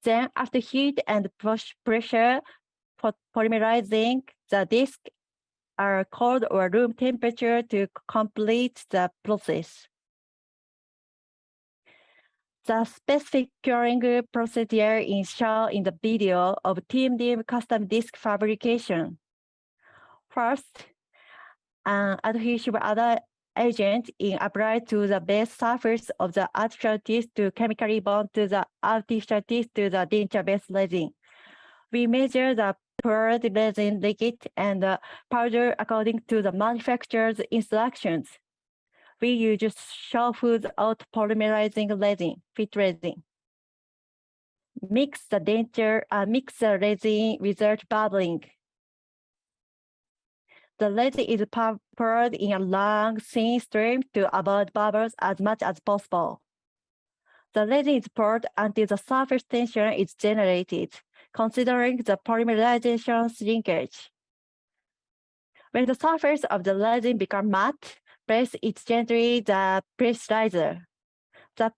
Then, after heat and pressure for polymerizing, the discs are cold or room temperature to complete the process. The specific curing procedure is shown in the video of TMD custom disc fabrication. First, an adhesive agent is applied to the base surface of the artificial teeth to chemically bond to the artificial teeth to the denture-based resin. We measure the poured resin liquid and the powder according to the manufacturer's instructions. We use Shawfood's auto-polymerizing resin, fit resin. Mix the resin without bubbling. The resin is poured in a long, thin stream to avoid bubbles as much as possible. The resin is poured until the surface tension is generated, considering the polymerization shrinkage. When the surface of the resin becomes matte, press it gently the pressurizer. The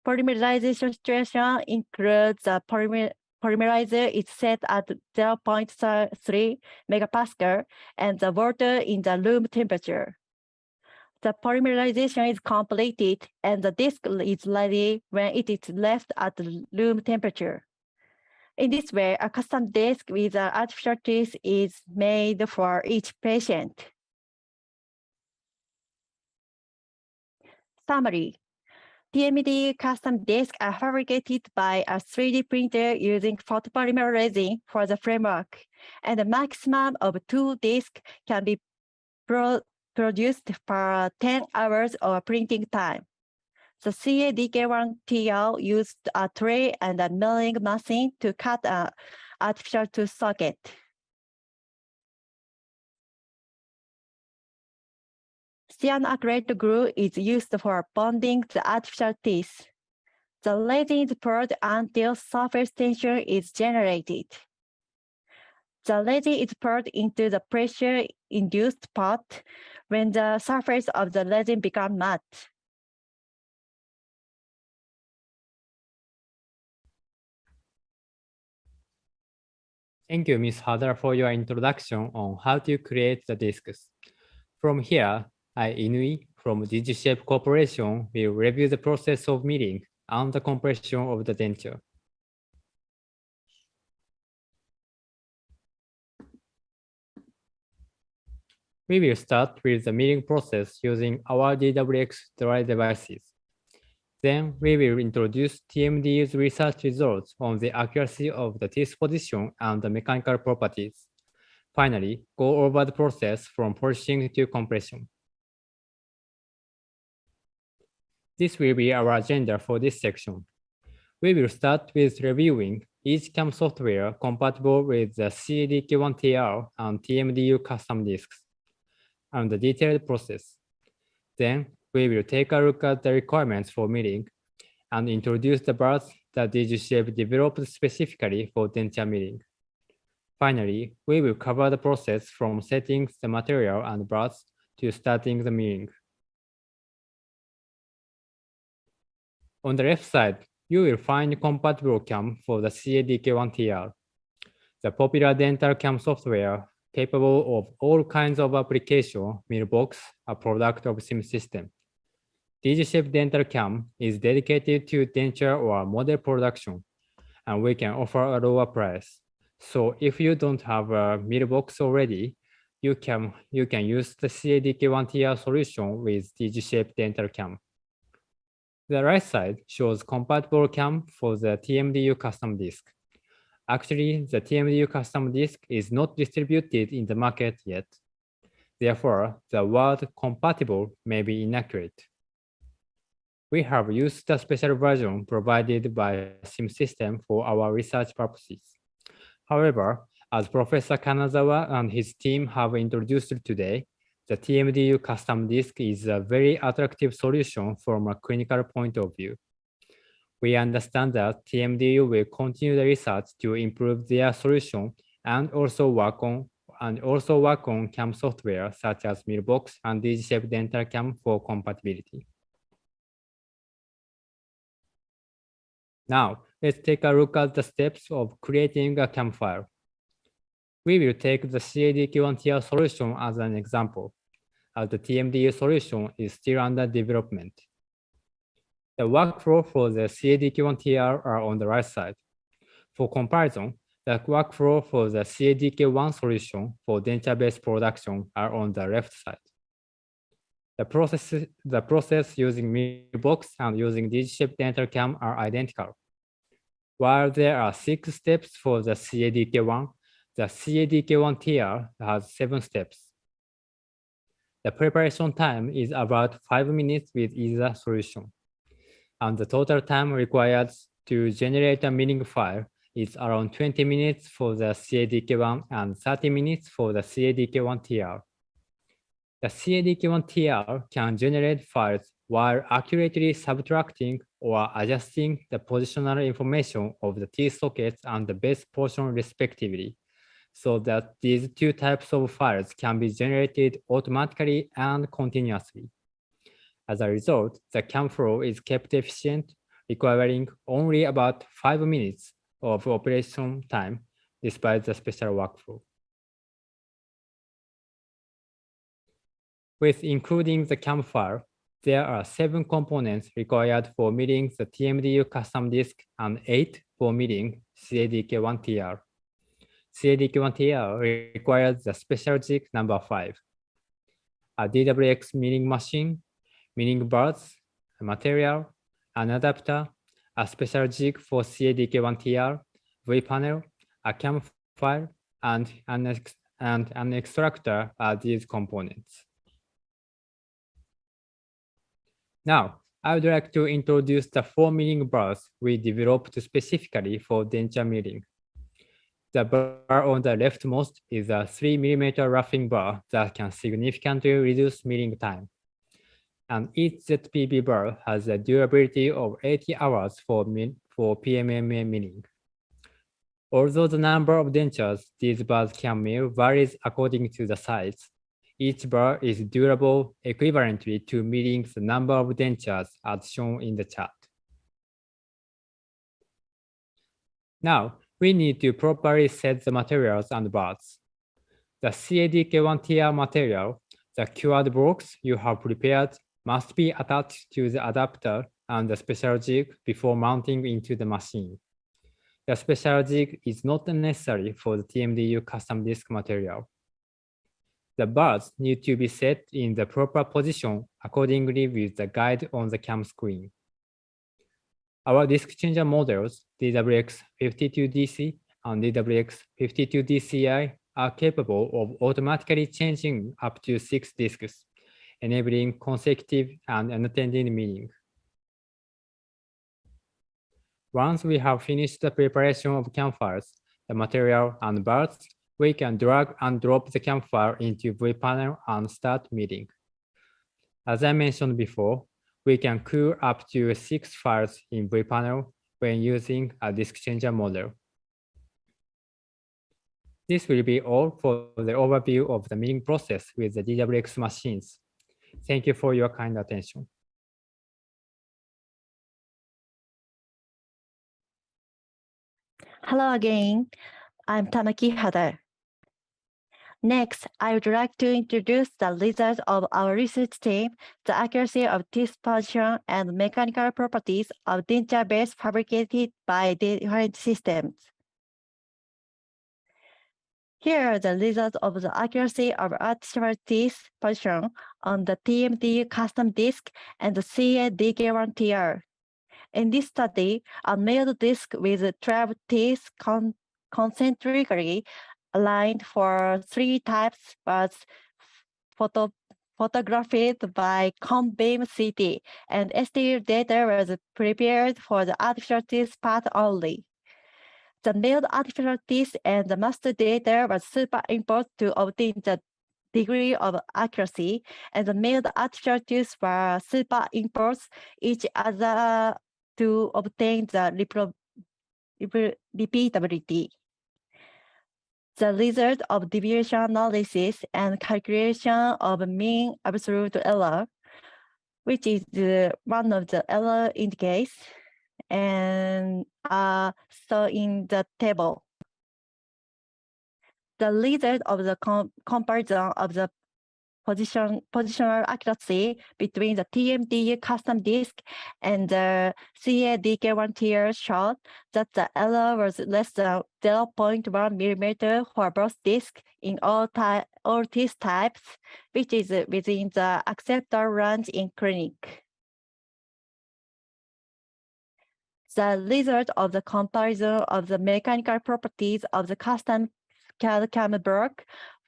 polymerization situation includes the polymerizer is set at 0.3 megapascal and the water in the room temperature. The polymerization is completed and the disc is ready when it is left at room temperature. In this way, a custom disc with an artificial teeth is made for each patient. Summary. TMD custom discs are fabricated by a 3D printer using photopolymer resin for the framework, and a maximum of 2 discs can be produced per 10 hours of printing time. The CADK1TL used a tray and a milling machine to cut an artificial tooth socket. Cyanoacrylate glue is used for bonding the artificial teeth. The resin is poured until surface tension is generated. The resin is poured into the pressure-induced pot when the surface of the resin becomes matte. Thank you, Ms. Hadar, for your introduction on how to create the discs. From here, I, Inui, from DGSHAPE Corporation, will review the process of milling and the compression of the denture. We will start with the milling process using our DWX dry devices. Then we will introduce TMD's research results on the accuracy of the teeth position and the mechanical properties. Finally, go over the process from polishing to compression. This will be our agenda for this section. We will start with reviewing each CAM software compatible with the CADK1TR and TMDU custom disks and the detailed process. Then we will take a look at the requirements for milling and introduce the parts that DGSHAPE developed specifically for denture milling. Finally, we will cover the process from setting the material and parts to starting the milling. On the left side, you will find compatible CAM for the CADK1TR, the popular dental CAM software capable of all kinds of application. Millbox, a product of SIM system. DGSHAPE Dental CAM is dedicated to denture or model production, and we can offer a lower price. So if you don't have a Millbox already, you can use the CADK1TR solution with DGSHAPE Dental CAM. The right side shows compatible CAM for the TMDU custom disk. Actually, the TMDU custom disk is not distributed in the market yet. Therefore, the word compatible may be inaccurate. We have used a special version provided by SIM system for our research purposes. However, as Professor Kanazawa and his team have introduced today, the TMDU custom disk is a very attractive solution from a clinical point of view. We understand that TMDU will continue the research to improve their solution and also work on CAM software such as Millbox and DGSHAPE Dental CAM for compatibility. Now, let's take a look at the steps of creating a CAM file. We will take the CADK1TR solution as an example, as the TMDU solution is still under development. The workflow for the CADK1TR are on the right side. For comparison, the workflow for the CADK1 solution for denture-based production are on the left side. The process using Millbox and using DGSHAPE Dental CAM are identical. While there are 6 steps for the CADK1, the CADK1TR has 7 steps. The preparation time is about 5 minutes with either solution, and the total time required to generate a milling file is around 20 minutes for the CADK1 and 30 minutes for the CADK1TR. The CADK1TR can generate files while accurately subtracting or adjusting the positional information of the teeth sockets and the base portion respectively, so that these 2 types of files can be generated automatically and continuously. As a result, the CAM flow is kept efficient, requiring only about 5 minutes of operation time, despite the special workflow. With including the CAM file, there are 7 components required for milling the TMDU custom disk and 8 for milling CADK1TR. CADK1TR requires the special jig number 5, a DWX milling machine, milling bars, the material, an adapter, a special jig for CADK1TR, V-panel, a CAM file, and an extractor are these components. Now, I would like to introduce the 4 milling bars we developed specifically for denture milling. The bar on the leftmost is a 3 mm roughing bar that can significantly reduce milling time. And each ZPB bar has a durability of 80 hours for PMMA milling. Although the number of dentures these bars can mill varies according to the size, each bar is durable equivalently to milling the number of dentures as shown in the chart. Now, we need to properly set the materials and bars. The CADK1TR material, the cured blocks you have prepared, must be attached to the adapter and the special jig before mounting into the machine. The special jig is not necessary for the TMDU custom disc material. The bars need to be set in the proper position accordingly with the guide on the CAM screen. Our disc changer models, DWX52DC and DWX52DCI, are capable of automatically changing up to 6 discs, enabling consecutive and unattended milling. Once we have finished the preparation of CAM files, the material and bars, we can drag and drop the CAM file into V-panel and start milling. As I mentioned before, we can cool up to 6 files in V-panel when using a disk changer model. This will be all for the overview of the milling process with the DWX machines. Thank you for your kind attention. Hello again, I'm Tamaki Hada. Next, I would like to introduce the results of our research team, the accuracy of teeth position and mechanical properties of denture base fabricated by different systems. Here are the results of the accuracy of artificial teeth position on the TMD custom disc and the CADK1TR. In this study, a milled disc with 12 teeth concentrically aligned for 3 types was photographed by cone beam CT, and STL data was prepared for the artificial teeth part only. The milled artificial teeth and the master data was superimposed to obtain the degree of accuracy, and the milled artificial teeth were superimposed each other to obtain the repeatability. The result of deviation analysis and calculation of mean absolute error, which is one of the error indicates, and so in the table. The result of the comparison of the positional accuracy between the TMD custom disc and the CADK1TR showed that the error was less than 0.1 millimeter for both discs in all teeth types, which is within the acceptable range in clinic. The result of the comparison of the mechanical properties of the custom CAD/CAM block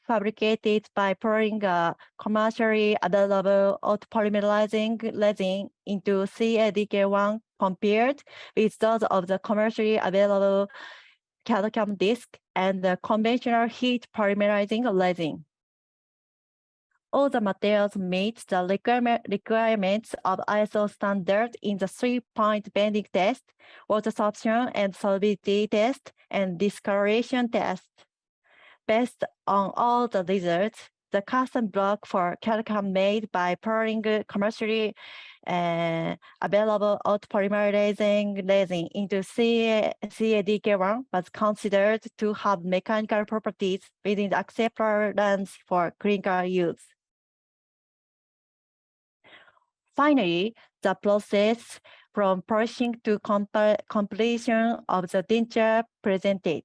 fabricated by pouring a commercially available autopolymerizing resin into CADK1 compared with those of the commercially available CAD/CAM disc and the conventional heat polymerizing resin. All the materials meet the requirements of ISO standard in the 3-point bending test, water absorption and solubility test, and discoloration test. Based on all the results, the custom block for CAD/CAM made by pouring commercially available autopolymerizing resin into CADK1 was considered to have mechanical properties within the acceptable range for clinical use. Finally, the process from polishing to completion of the denture presented.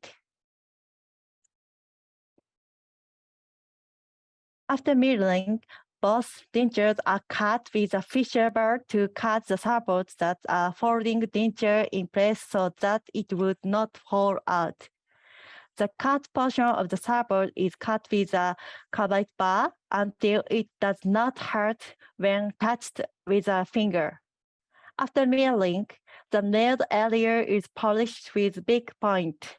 After milling, both dentures are cut with a fisher bar to cut the supports that are holding denture in place so that it would not fall out. The cut portion of the support is cut with a carbide bar until it does not hurt when touched with a finger. After milling, the nailed area is polished with big point.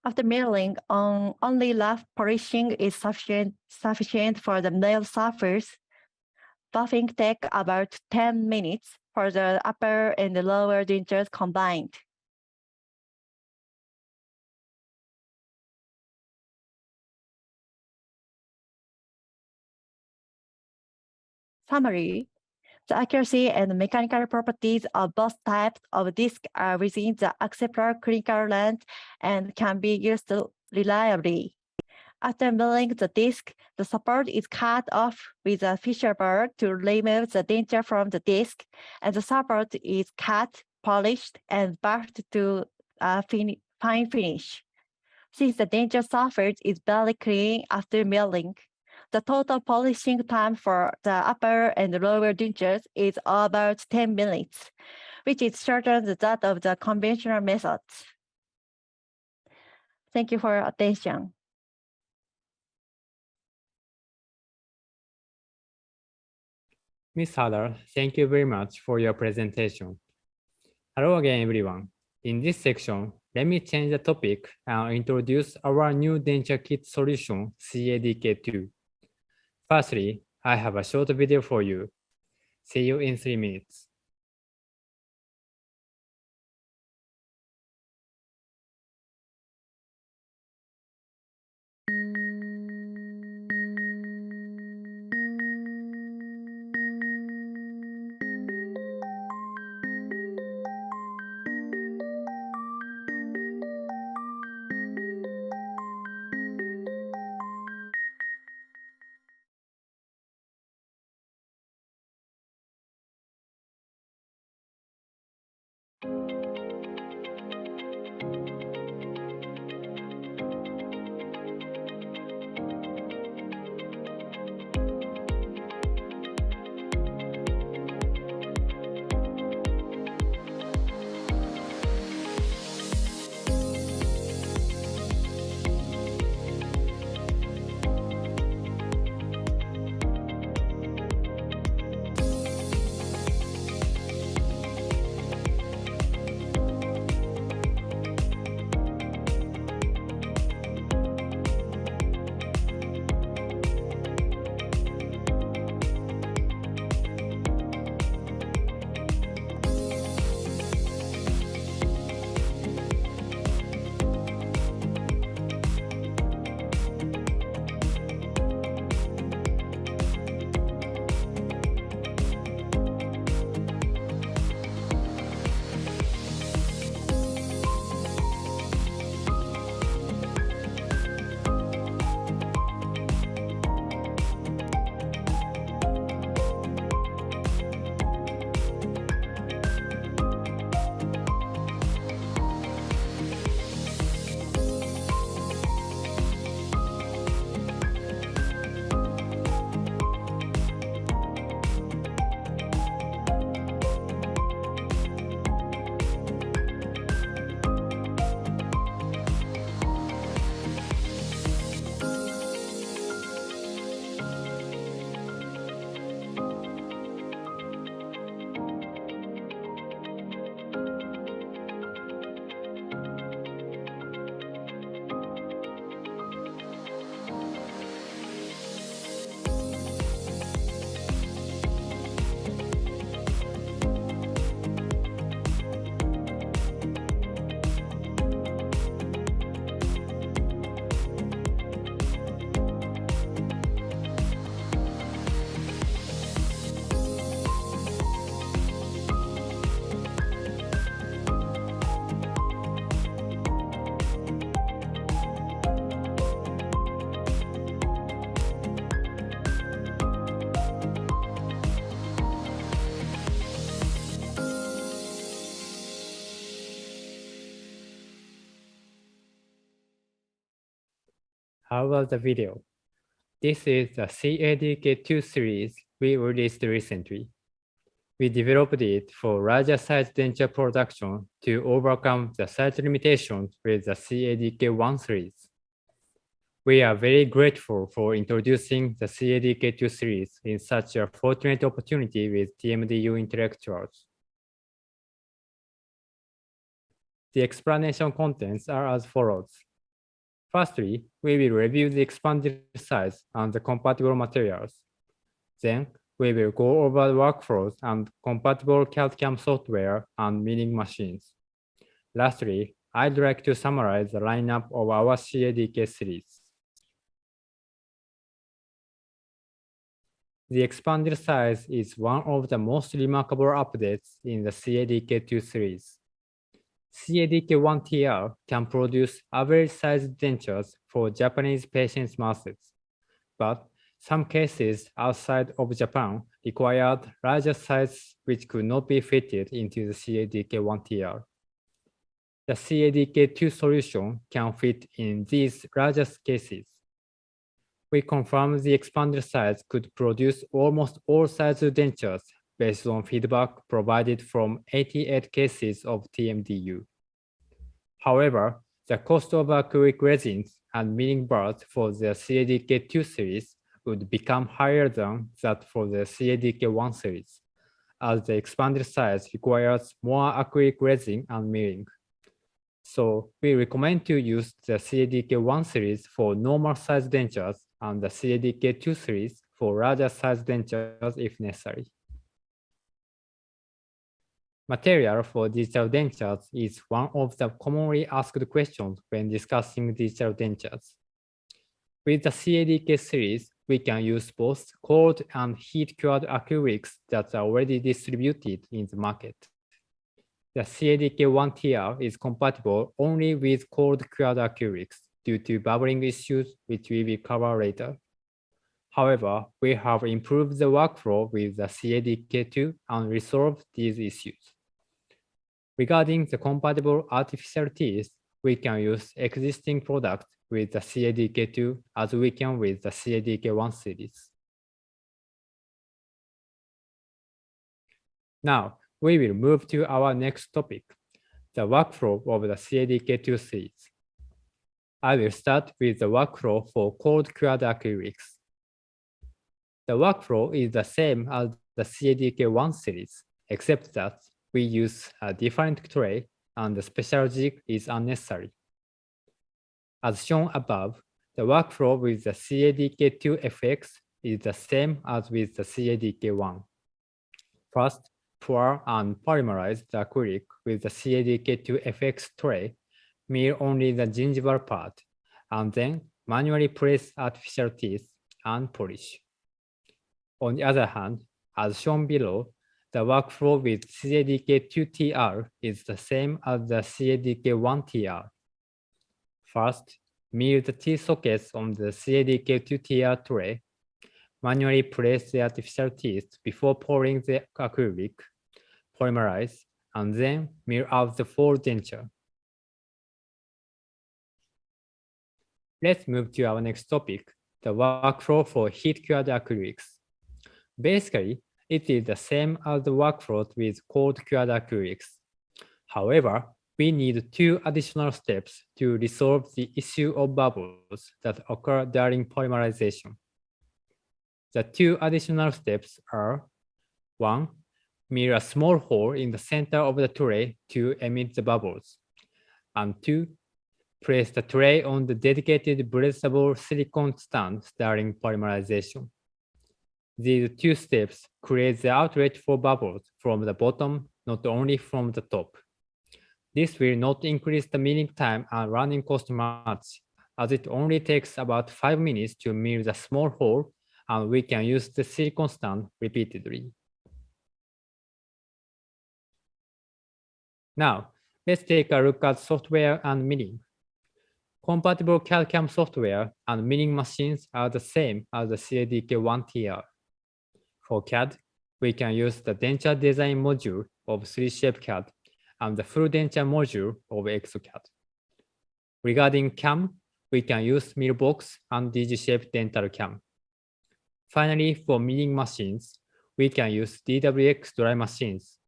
After milling, only rough polishing is sufficient for the nail surface. Buffing takes about 10 minutes for the upper and the lower dentures combined. Summary. The accuracy and mechanical properties of both types of disc are within the acceptable clinical range and can be used reliably. After milling the disc, the support is cut off with a fisher bar to remove the denture from the disc, and the support is cut, polished, and buffed to a fine finish. Since the denture surface is very clean after milling, the total polishing time for the upper and lower dentures is about 10 minutes, which is shorter than that of the conventional methods. Thank you for your attention. Ms. Haddar, thank you very much for your presentation. Hello again, everyone. In this section, let me change the topic and introduce our new denture kit solution, CADK2. Firstly, I have a short video for you. See you in 3 minutes. How was the video? This is the CADK2 series we released recently. We developed it for larger size denture production to overcome the size limitations with the CADK1 series. We are very grateful for introducing the CADK2 series in such a fortunate opportunity with TMDU intellectuals. The explanation contents are as follows. Firstly, we will review the expanded size and the compatible materials. Then, we will go over the workflows and compatible CAD/CAM software and milling machines. Lastly, I'd like to summarize the lineup of our CADK series. The expanded size is one of the most remarkable updates in the CADK2 series. CADK1TR can produce average-sized dentures for Japanese patients' mouths, but some cases outside of Japan required larger sizes which could not be fitted into the CADK1TR. The CADK2 solution can fit in these larger cases. We confirmed the expanded size could produce almost all sized dentures based on feedback provided from 88 cases of TMDU. However, the cost of acrylic resins and milling bars for the CADK2 series would become higher than that for the CADK1 series, as the expanded size requires more acrylic resin and milling. So we recommend to use the CADK1 series for normal size dentures and the CADK2 series for larger size dentures if necessary. Material for digital dentures is one of the commonly asked questions when discussing digital dentures. With the CADK series, we can use both cold and heat-cured acrylics that are already distributed in the market. The CADK1TR is compatible only with cold-cured acrylics due to bubbling issues, which we will cover later. However, we have improved the workflow with the CADK2 and resolved these issues. Regarding the compatible artificial teeth, we can use existing products with the CADK2 as we can with the CADK1 series. Now, we will move to our next topic, the workflow of the CADK2 series. I will start with the workflow for cold-cured acrylics. The workflow is the same as the CADK1 series, except that we use a different tray and the special jig is unnecessary. As shown above, the workflow with the CADK2 FX is the same as with the CADK1. First, pour and polymerize the acrylic with the CADK2 FX tray, mill only the gingival part, and then manually place artificial teeth and polish. On the other hand, as shown below, the workflow with CADK2TR is the same as the CADK1TR. First, mill the teeth sockets on the CADK2TR tray, manually place the artificial teeth before pouring the acrylic, polymerize, and then mill out the full denture. Let's move to our next topic, the workflow for heat-cured acrylics. Basically, it is the same as the workflow with cold-cured acrylics. However, we need two additional steps to resolve the issue of bubbles that occur during polymerization. The two additional steps are: 1. Mill a small hole in the center of the tray to emit the bubbles, and 2. Place the tray on the dedicated breathable silicone stand during polymerization. These two steps create the outlet for bubbles from the bottom, not only from the top. This will not increase the milling time and running cost much, as it only takes about 5 minutes to mill the small hole, and we can use the silicone stand repeatedly. Now, let's take a look at software and milling. Compatible CAD/CAM software and milling machines are the same as the CADK1TR. For CAD, we can use the denture design module of 3Shape CAD and the full denture module of ExoCAD. Regarding CAM, we can use Millbox and DGSHAPE dental cam. Finally, for milling machines, we can use DWX dry machines,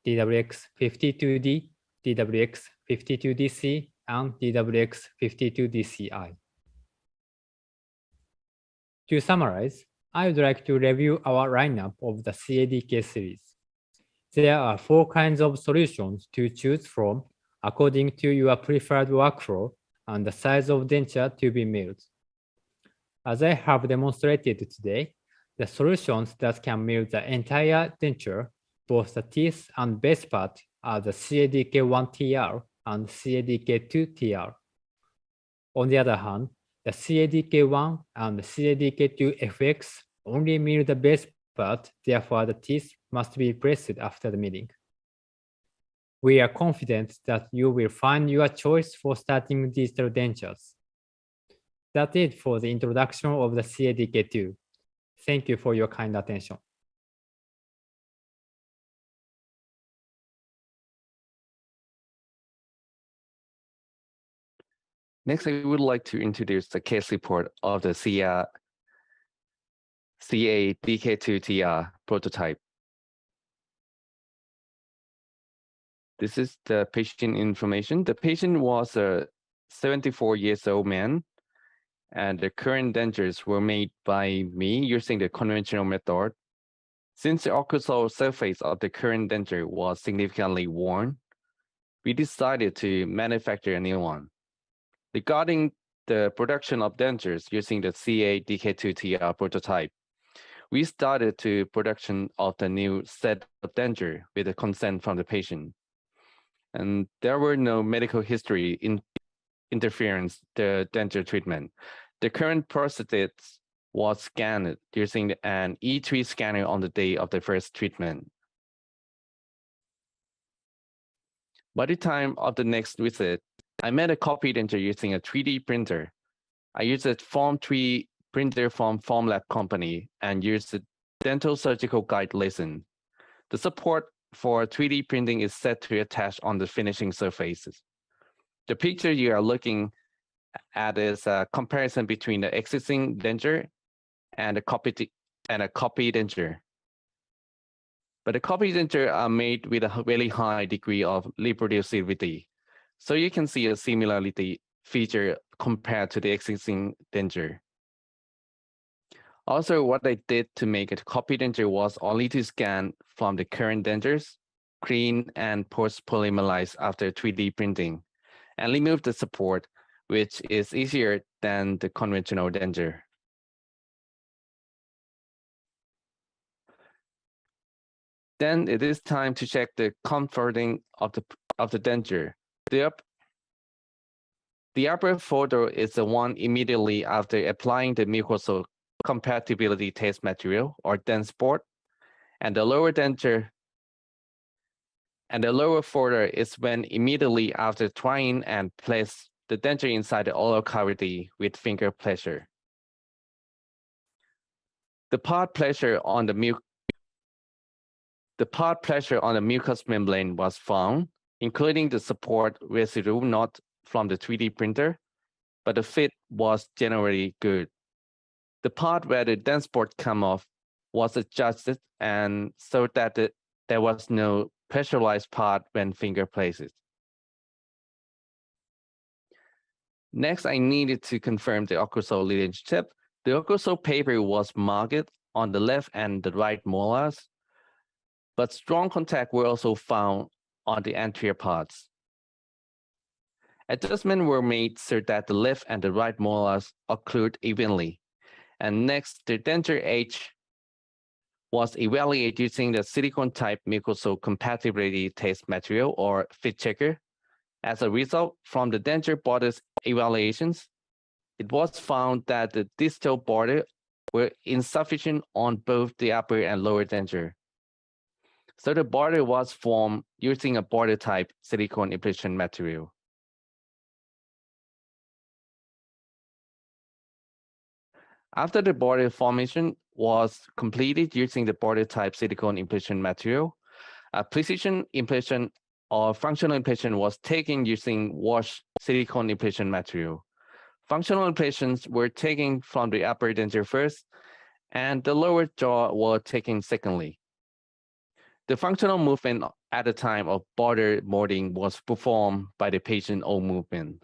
DWX52D, DWX52DC, and DWX52DCI. To summarize, I would like to review our lineup of the CADK series. There are 4 kinds of solutions to choose from according to your preferred workflow and the size of denture to be milled. As I have demonstrated today, the solutions that can mill the entire denture, both the teeth and base part, are the CADK1TR and CADK2TR. On the other hand, the CADK1 and the CADK2FX only mill the base part, therefore the teeth must be replaced after the milling. We are confident that you will find your choice for starting digital dentures. That's it for the introduction of the CADK2. Thank you for your kind attention. Next, I would like to introduce the case report of the CADK2TR prototype. This is the patient information. The patient was a 74-year-old man, and the current dentures were made by me using the conventional method. Since the occlusal surface of the current denture was significantly worn, we decided to manufacture a new one. Regarding the production of dentures using the CADK2TR prototype, we started to production of the new set of denture with the consent from the patient. And there were no medical history interference the denture treatment. The current prosthetics was scanned using an E3 scanner on the day of the first treatment. By the time of the next visit, I made a copy denture using a 3D printer. I used a Form 3 printer from Formlab company and used the dental surgical guide resin. The support for 3D printing is set to attach on the finishing surfaces. The picture you are looking at is a comparison between the existing denture and a copy denture. But the copy denture are made with a really high degree of reproducibility. So you can see a similarity feature compared to the existing denture. Also, what I did to make a copy denture was only to scan from the current dentures, clean and post-polymerize after 3D printing, and remove the support, which is easier than the conventional denture. Then it is time to check the comforting of the denture. The upper photo is the one immediately after applying the mucosal compatibility test material or DentSport, and the lower photo is when immediately after trying and place the denture inside the oral cavity with finger pressure. The part pressure on the mucous membrane was found, including the support residue not from the 3D printer, but the fit was generally good. The part where the DentSport came off was adjusted and so that there was no pressurized part when finger places. Next, I needed to confirm the occlusal relationship. The occlusal paper was marked on the left and the right molars, but strong contact were also found on the anterior parts. Adjustments were made so that the left and the right molars occlude evenly. And next, the denture edge was evaluated using the silicone type mucosal compatibility test material or fit checker. As a result, from the denture borders evaluations, it was found that the distal border were insufficient on both the upper and lower denture. So the border was formed using a border type silicone implantation material. After the border formation was completed using the border type silicone implantation material, a precision implantation or functional implantation was taken using washed silicone implantation material. Functional impressions were taken from the upper denture first, and the lower jaw were taken secondly. The functional movement at the time of border molding was performed by the patient own movement.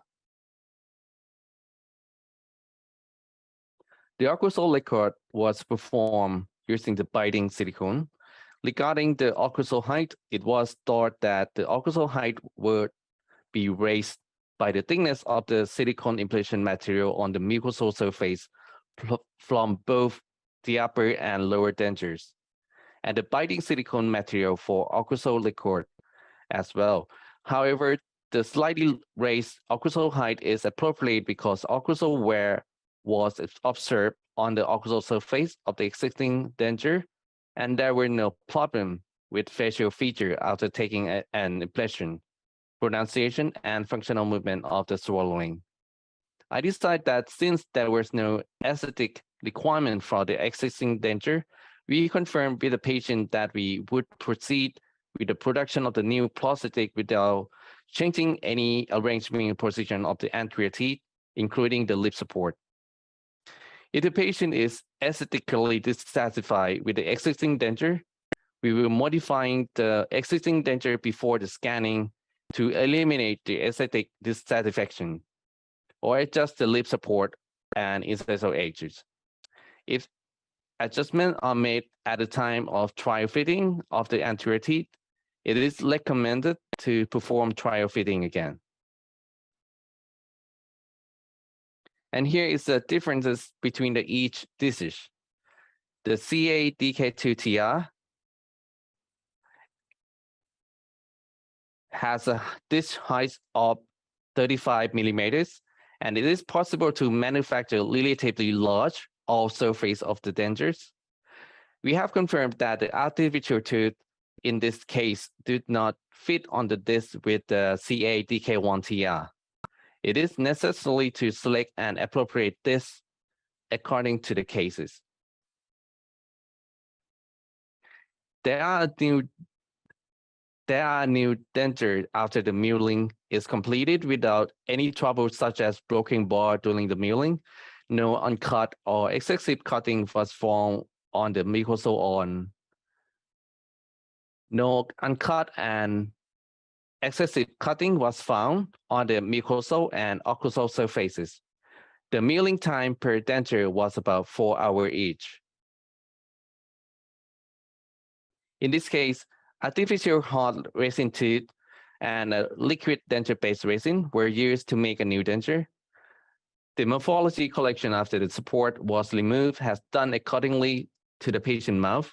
The occlusal record was performed using the biting silicone. Regarding the occlusal height, it was thought that the occlusal height would be raised by the thickness of the silicone implantation material on the mucosal surface from both the upper and lower dentures, and the biting silicone material for occlusal record as well. However, the slightly raised occlusal height is appropriate because occlusal wear was observed on the occlusal surface of the existing denture, and there were no problem with facial feature after taking an impression, pronunciation, and functional movement of the swallowing. I decided that since there was no aesthetic requirement for the existing denture, we confirmed with the patient that we would proceed with the production of the new prosthetic without changing any arrangement position of the anterior teeth, including the lip support. If the patient is aesthetically dissatisfied with the existing denture, we will modify the existing denture before the scanning to eliminate the aesthetic dissatisfaction, or adjust the lip support and incisal edges. If adjustments are made at the time of trial fitting of the anterior teeth, it is recommended to perform trial fitting again. And here is the differences between each dish. The CADK2TR has a dish height of 35 millimeters, and it is possible to manufacture relatively large all surface of the dentures. We have confirmed that the artificial tooth in this case did not fit on the disc with the CADK1TR. It is necessary to select an appropriate disc according to the cases. There are new dentures after the milling is completed without any trouble such as broken bar during the milling. No uncut or excessive cutting was found on the mucosal No uncut and excessive cutting was found on the mucosal and occlusal surfaces. The milling time per denture was about 4 hours each. In this case, artificial hard resin tooth and a liquid denture-based resin were used to make a new denture. The morphology collection after the support was removed has done accordingly to the patient mouth.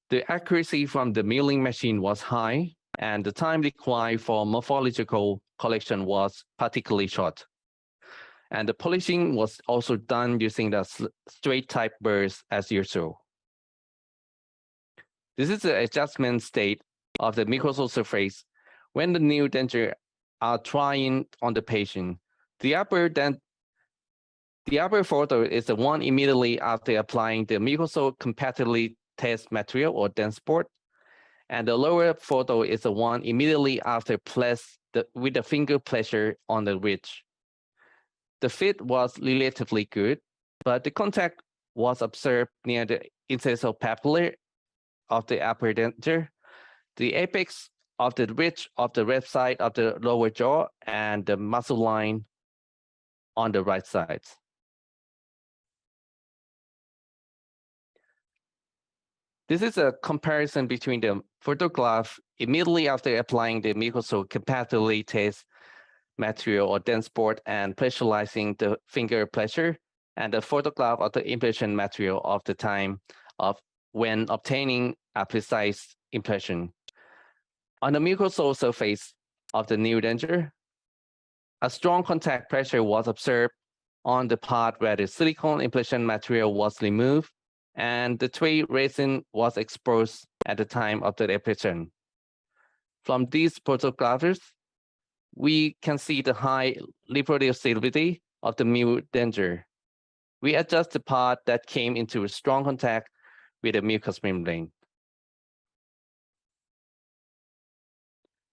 The accuracy from the milling machine was high, and the time required for morphological collection was particularly short. And the polishing was also done using the straight type burrs as usual. This is the adjustment state of the mucosal surface when the new denture are trying on the patient. The upper photo is the one immediately after applying the mucosal compatibility test material or Dentsport, and the lower photo is the one immediately after with the finger pressure on the ridge. The fit was relatively good, but the contact was observed near the incisal papilla of the upper denture, the apex of the ridge of the left side of the lower jaw, and the muscle line on the right side. This is a comparison between the photograph immediately after applying the mucosal compatibility test material or Dentsport and pressurizing the finger pressure, and the photograph of the impression material of the time of when obtaining a precise impression. On the mucosal surface of the new denture, a strong contact pressure was observed on the part where the silicone impression material was removed and the tray resin was exposed at the time of the impression. From these photographs, we can see the high reproducibility of the new denture. We adjust the part that came into strong contact with the mucous membrane.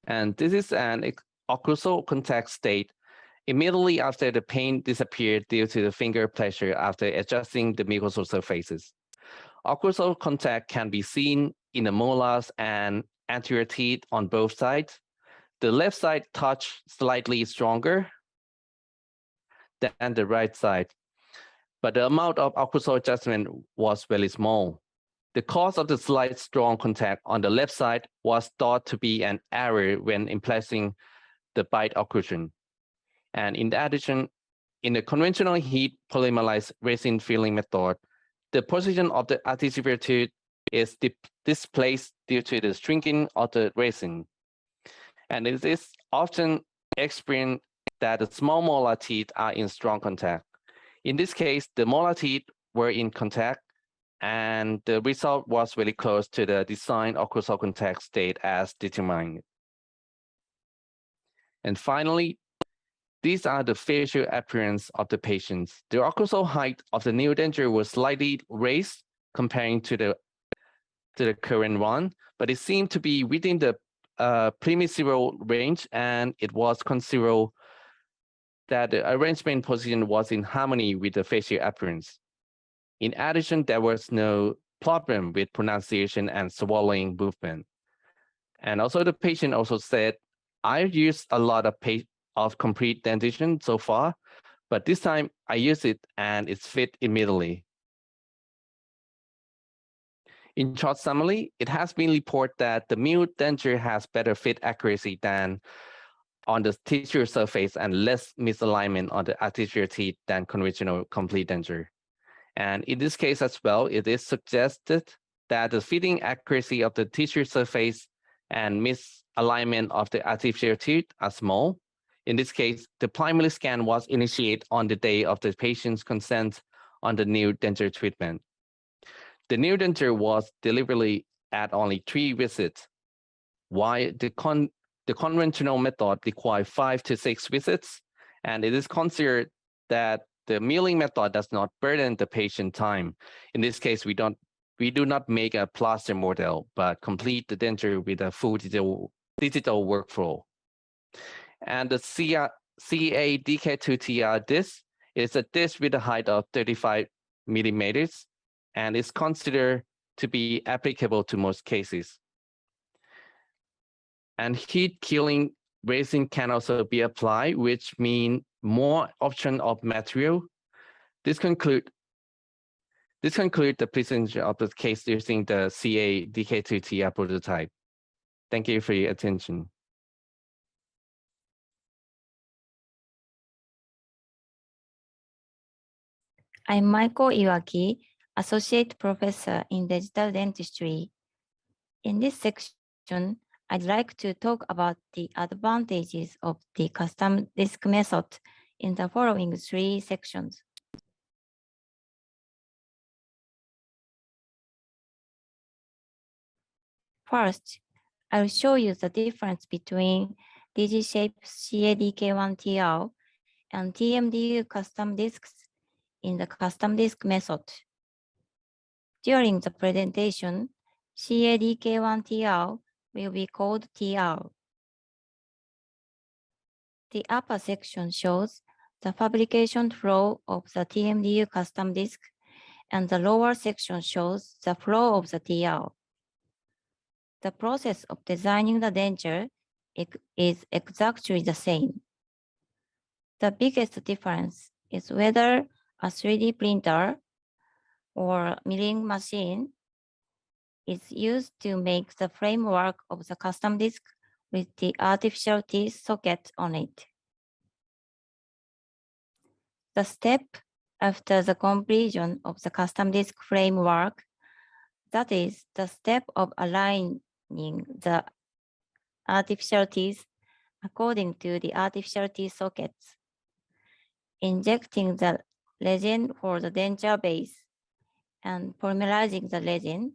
And this is an occlusal contact state immediately after the pain disappeared due to the finger pressure after adjusting the mucosal surfaces. Occlusal contact can be seen in the molars and anterior teeth on both sides. The left side touch slightly stronger than the right side, but the amount of occlusal adjustment was very small. The cause of the slight strong contact on the left side was thought to be an error when implanting the bite occlusion. And in addition, in the conventional heat polymerized resin filling method, the position of the artificial tooth is displaced due to the shrinking of the resin. And it is often experienced that the small molar teeth are in strong contact. In this case, the molar teeth were in contact, and the result was very close to the design occlusal contact state as determined. And finally, these are the facial appearance of the patients. The occlusal height of the new denture was slightly raised comparing to the current one, but it seemed to be within the permissible range, and it was considered that the arrangement position was in harmony with the facial appearance. In addition, there was no problem with pronunciation and swallowing movement. And also the patient also said, I used a lot of complete dentition so far, but this time I use it and it's fit immediately. In short summary, it has been reported that the new denture has better fit accuracy than on the tissue surface and less misalignment on the artificial teeth than conventional complete denture. And in this case as well, it is suggested that the fitting accuracy of the tissue surface and misalignment of the artificial teeth are small. In this case, the primary scan was initiated on the day of the patient's consent on the new denture treatment. The new denture was deliberately at only 3 visits, while the conventional method required 5 to 6 visits, and it is considered that the milling method does not burden the patient time. In this case, we do not make a plaster model, but complete the denture with a full digital workflow. And the CADK2TR disc is a disc with a height of 35 millimeters, and is considered to be applicable to most cases. And heat killing resin can also be applied, which means more option of material. This conclude the presentation of the case using the CADK2TR prototype. Thank you for your attention. I'm Michael Iwaki, Associate Professor in Digital Dentistry. In this section, I'd like to talk about the advantages of the custom disc method in the following 3 sections. First, I'll show you the difference between DGSHAPE CADK1TR and TMDU custom discs in the custom disc method. During the presentation, CADK1TR will be called TR. The upper section shows the fabrication flow of the TMDU custom disc, and the lower section shows the flow of the TR. The process of designing the denture is exactly the same. The biggest difference is whether a 3D printer or milling machine is used to make the framework of the custom disc with the artificial teeth socket on it. The step after the completion of the custom disc framework, that is the step of aligning the artificial teeth according to the artificial teeth sockets, injecting the resin for the denture base, and polymerizing the resin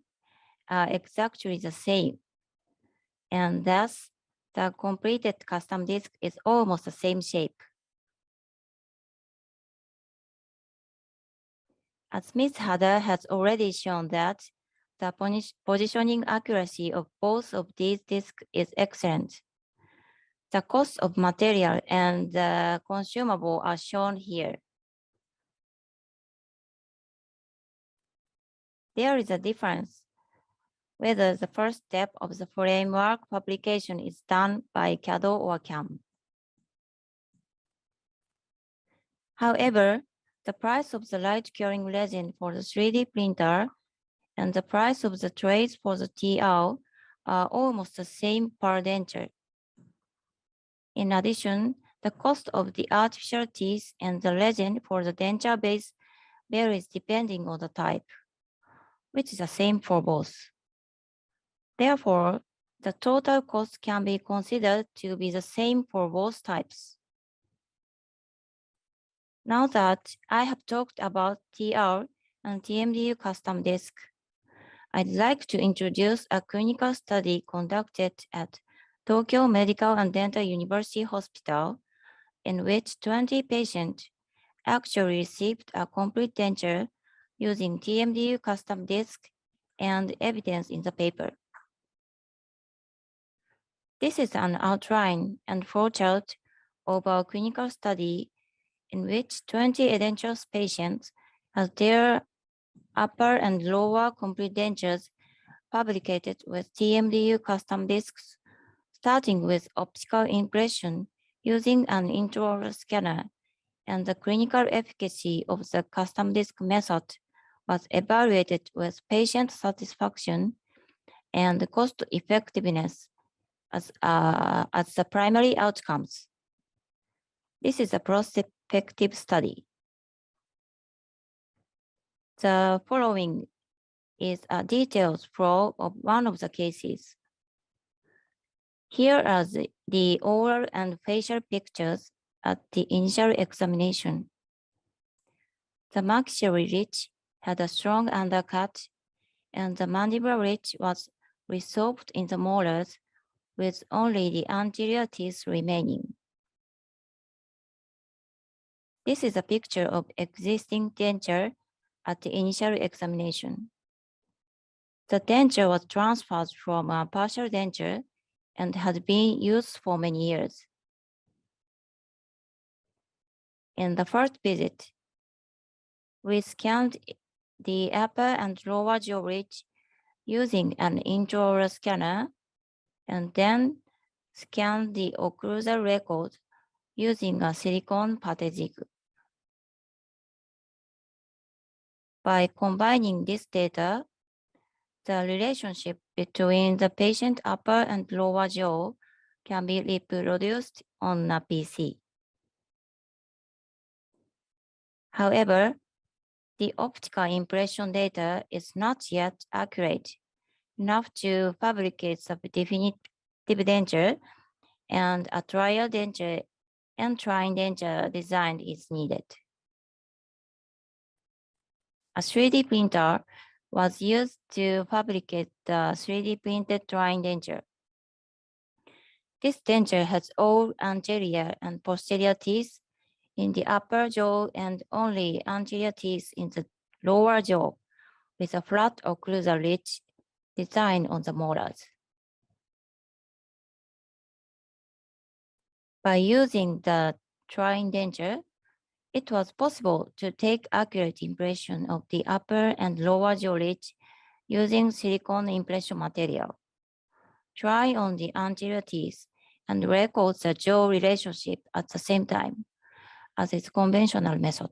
are exactly the same. And thus, the completed custom disc is almost the same shape. As Ms. Hader has already shown that the positioning accuracy of both of these discs is excellent. The cost of material and the consumable are shown here. There is a difference whether the first step of the framework publication is done by CAD or CAM. However, the price of the light curing resin for the 3D printer and the price of the trays for the TR are almost the same per denture. In addition, the cost of the artificial teeth and the resin for the denture base varies depending on the type, which is the same for both. Therefore, the total cost can be considered to be the same for both types. Now that I have talked about TR and TMDU custom disk, I'd like to introduce a clinical study conducted at Tokyo Medical and Dental University Hospital, in which 20 patients actually received a complete denture using TMDU custom disk and evidence in the paper. This is an outline and flowchart of our clinical study in which 20 edentulous patients had their upper and lower complete dentures fabricated with TMDU custom disks, starting with optical impression using an intraoral scanner, and the clinical efficacy of the custom disk method was evaluated with patient satisfaction and cost effectiveness as the primary outcomes. This is a prospective study. The following is a detailed flow of one of the cases. Here are the oral and facial pictures at the initial examination. The maxillary ridge had a strong undercut, and the mandibular ridge was resolved in the molars with only the anterior teeth remaining. This is a picture of existing denture at the initial examination. The denture was transferred from a partial denture and had been used for many years. In the first visit, we scanned the upper and lower jaw ridge using an intraoral scanner, and then scanned the occlusal record using a silicone pate jig. By combining this data, the relationship between the patient upper and lower jaw can be reproduced on a PC. However, the optical impression data is not yet accurate enough to fabricate the definitive denture, and a trial denture and trying denture design is needed. A 3D printer was used to fabricate the 3D printed trying denture. This denture has all anterior and posterior teeth in the upper jaw and only anterior teeth in the lower jaw, with a flat occlusal ridge design on the molars. By using the trying denture, it was possible to take accurate impression of the upper and lower jaw ridge using silicone impression material, try on the anterior teeth, and record the jaw relationship at the same time as its conventional method.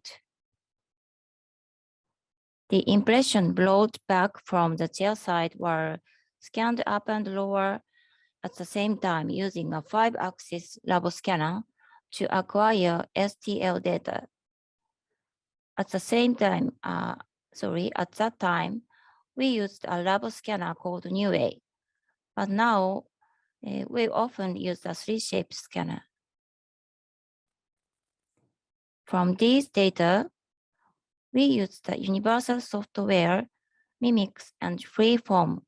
The impression brought back from the chair side were scanned up and lower at the same time using a 5-axis labo scanner to acquire STL data. At that time, we used a labo scanner called Neway, but now we often use the 3-shape scanner. From these data, we used the universal software, Mimics, and Freeform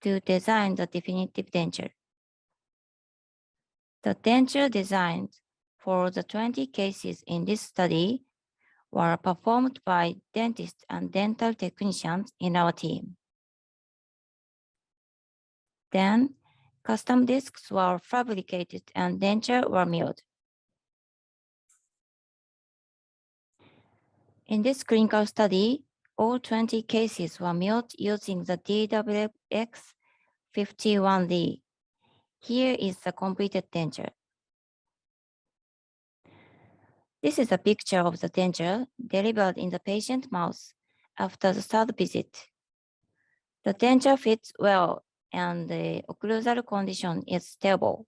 to design the definitive denture. The denture designs for the 20 cases in this study were performed by dentists and dental technicians in our team. Then, Custom discs were fabricated and dentures were milled. In this clinical study, all 20 cases were milled using the DWX51D. Here is the completed denture. This is a picture of the denture delivered in the patient mouth after the third visit. The denture fits well and the occlusal condition is stable.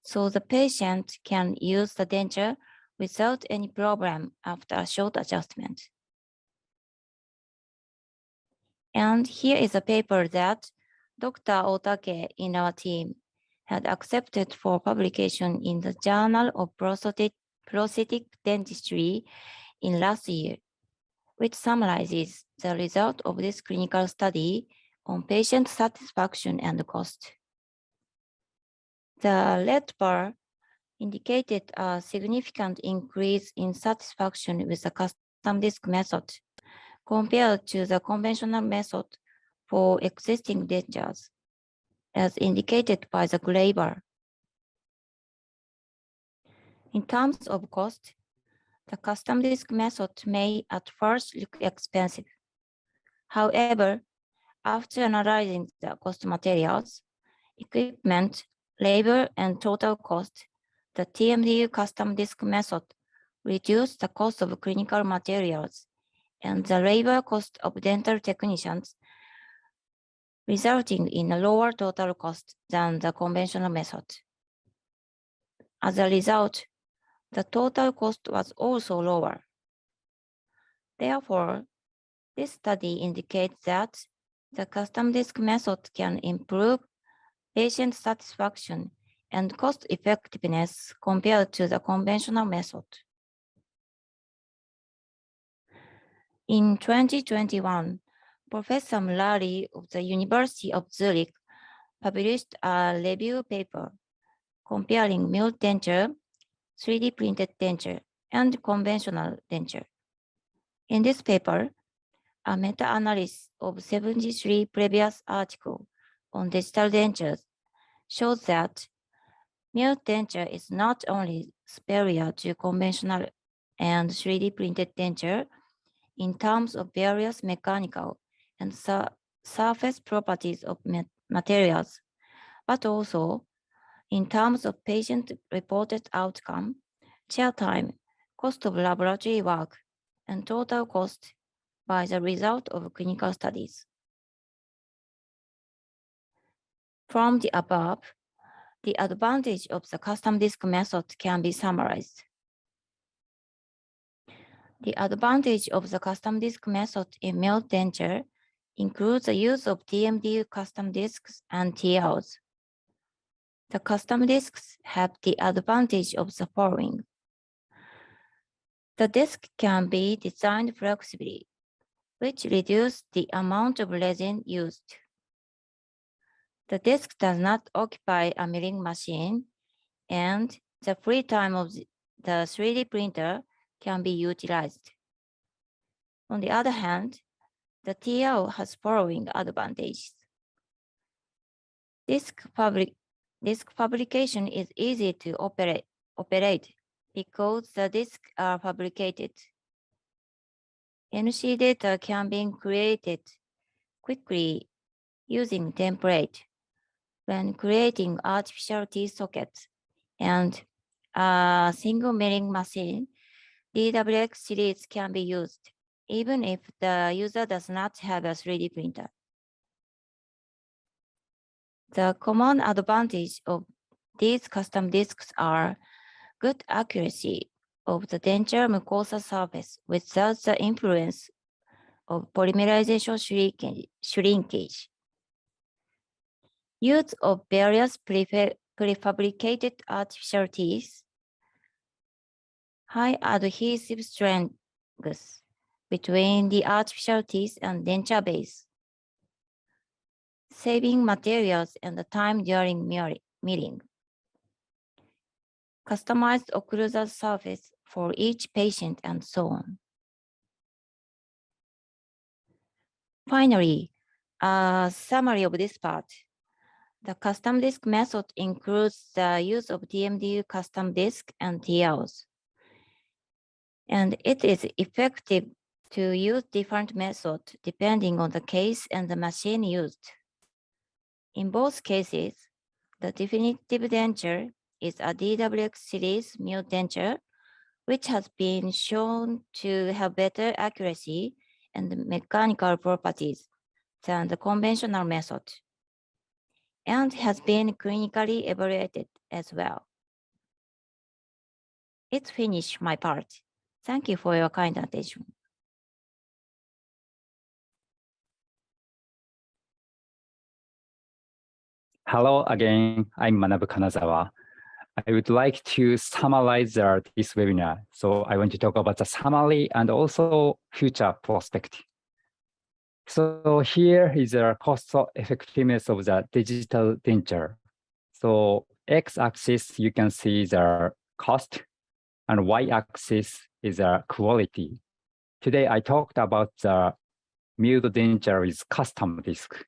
So the patient can use the denture without any problem after a short adjustment. And here is a paper that Dr. Otake in our team had accepted for publication in the Journal of Prosthetic Dentistry in last year, which summarizes the result of this clinical study on patient satisfaction and cost. The red bar indicated a significant increase in satisfaction with the custom disc method compared to the conventional method for existing dentures, as indicated by the gray bar. In terms of cost, the custom disc method may at first look expensive. However, after analyzing the cost materials, equipment, labor, and total cost, the TMDU custom disc method reduced the cost of clinical materials and the labor cost of dental technicians, resulting in a lower total cost than the conventional method. As a result, the total cost was also lower. Therefore, this study indicates that the custom disc method can improve patient satisfaction and cost effectiveness compared to the conventional method. In 2021, Professor Murari of the University of Zurich published a review paper comparing milled denture, 3D printed denture, and conventional denture. In this paper, a meta-analysis of 73 previous articles on digital dentures shows that milled denture is not only superior to conventional and 3D printed denture in terms of various mechanical and surface properties of materials, but also in terms of patient-reported outcome, chair time, cost of laboratory work, and total cost by the result of clinical studies. From the above, the advantage of the custom disc method can be summarized. The advantage of the custom disc method in milled denture includes the use of TMDU custom discs and TLs. The custom discs have the advantage of the following. The disc can be designed flexibly, which reduces the amount of resin used. The disc does not occupy a milling machine, and the free time of the 3D printer can be utilized. On the other hand, the TL has following advantages. Disc fabrication is easy to operate because the discs are fabricated. NC data can be created quickly using template when creating artificial teeth sockets, and a single milling machine, DWX series, can be used, even if the user does not have a 3D printer. The common advantage of these custom discs are good accuracy of the denture mucosa surface without the influence of polymerization shrinkage. Use of various prefabricated artificial teeth, high adhesive strengths between the artificial teeth and denture base, saving materials and the time during milling, customized occlusal surface for each patient, and so on. Finally, a summary of this part. The custom disk method includes the use of TMDU custom disk and TLs. And it is effective to use different methods depending on the case and the machine used. In both cases, the definitive denture is a DWX series mill denture, which has been shown to have better accuracy and mechanical properties than the conventional method, and has been clinically evaluated as well. It's finished my part. Thank you for your kind attention. Hello again, I'm Manabu Kanazawa. I would like to summarize this webinar. So I want to talk about the summary and also future prospect. So here is the cost effectiveness of the digital denture. So x-axis, you can see the cost, and y-axis is the quality. Today, I talked about the milled denture with custom disk.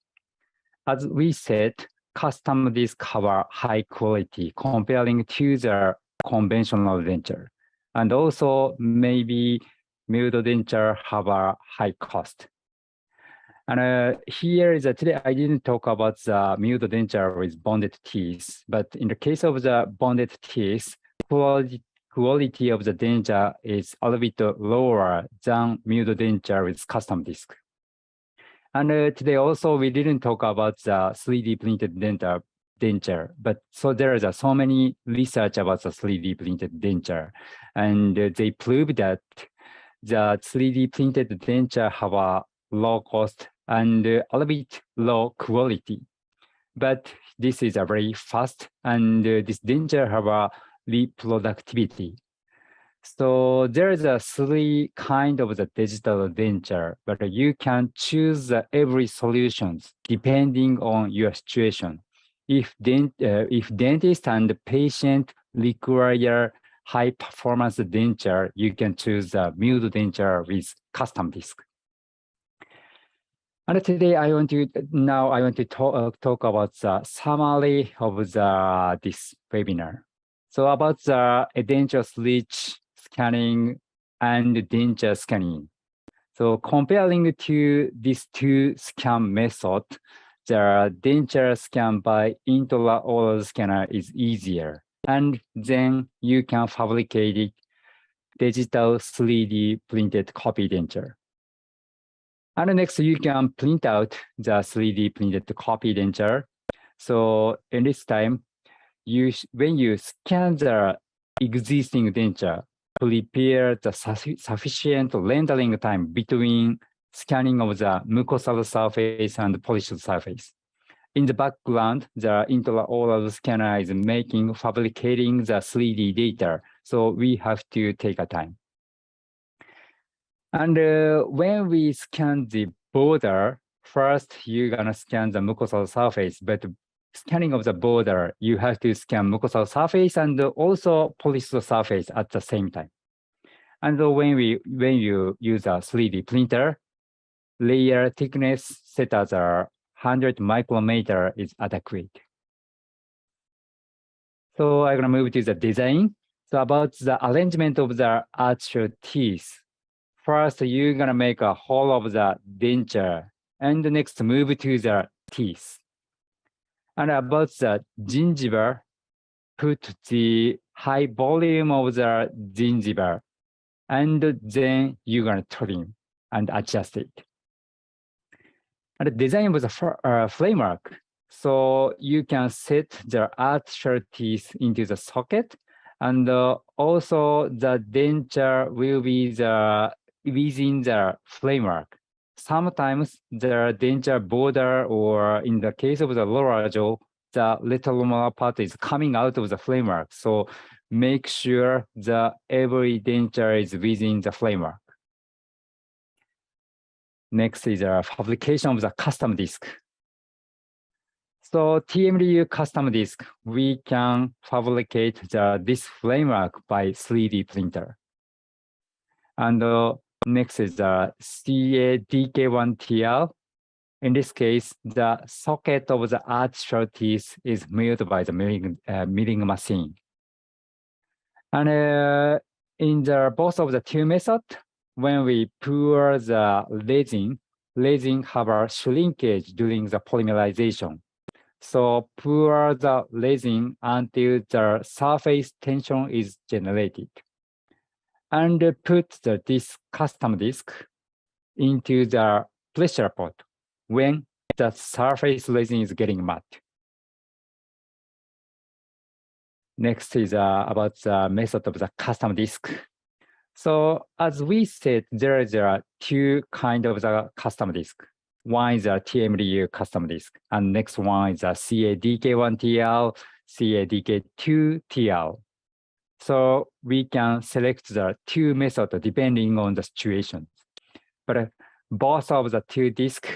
As we said, custom disk have a high quality comparing to the conventional denture. And also maybe milled denture have a high cost. And here is today I didn't talk about the milled denture with bonded teeth, but in the case of the bonded teeth, quality of the denture is a little bit lower than milled denture with custom disk. And today also we didn't talk about the 3D printed denture, but so there is so many research about the 3D printed denture, and they prove that the 3D printed denture have a low cost and a little bit low quality. But this is a very fast, and this denture have a reproductivity. So there is a 3 kind of the digital denture, but you can choose every solutions depending on your situation. If dentist and patient require high performance denture, you can choose the milled denture with custom disk. And today I want to talk about the summary of this webinar. So about the denture switch scanning and denture scanning. So comparing to these 2 scan methods, the denture scan by intraoral scanner is easier. And then you can fabricate digital 3D printed copy denture. And next, you can print out the 3D printed copy denture. So in this time, when you scan the existing denture, prepare the sufficient rendering time between scanning of the mucosal surface and polished surface. In the background, the intraoral scanner is fabricating the 3D data. So we have to take a time. And when we scan the border, first you're gonna scan the mucosal surface, but scanning of the border, you have to scan mucosal surface and also polished surface at the same time. And when you use a 3D printer, layer thickness set as 100 micrometer is adequate. So I'm gonna move to the design. So about the arrangement of the artificial teeth. First, you're gonna make a hole of the denture, and next move to the teeth. And about the gingiva, put the high volume of the gingiva, and then you're gonna trim and adjust it. And the design was a framework, so you can set the artificial teeth into the socket, and also the denture will be within the framework. Sometimes the denture border, or in the case of the lower jaw, the retrolamellar part is coming out of the framework. So make sure that every denture is within the framework. Next is a fabrication of the custom disk. So TMDU custom disk, we can fabricate this framework by 3D printer. And next is the CADK1TR. In this case, the socket of the artificial teeth is milled by the milling machine. And in the both of the two methods, when we pour the resin have a shrinkage during the polymerization. So pour the resin until the surface tension is generated. And put this custom disc into the pressure pot when the surface resin is getting matte. Next is about the method of the custom disc. So as we said, there are two kinds of the custom disc. One is a TMDU custom disc, and next one is a CADK1TL, CADK2TL. So we can select the two methods depending on the situation. But both of the two discs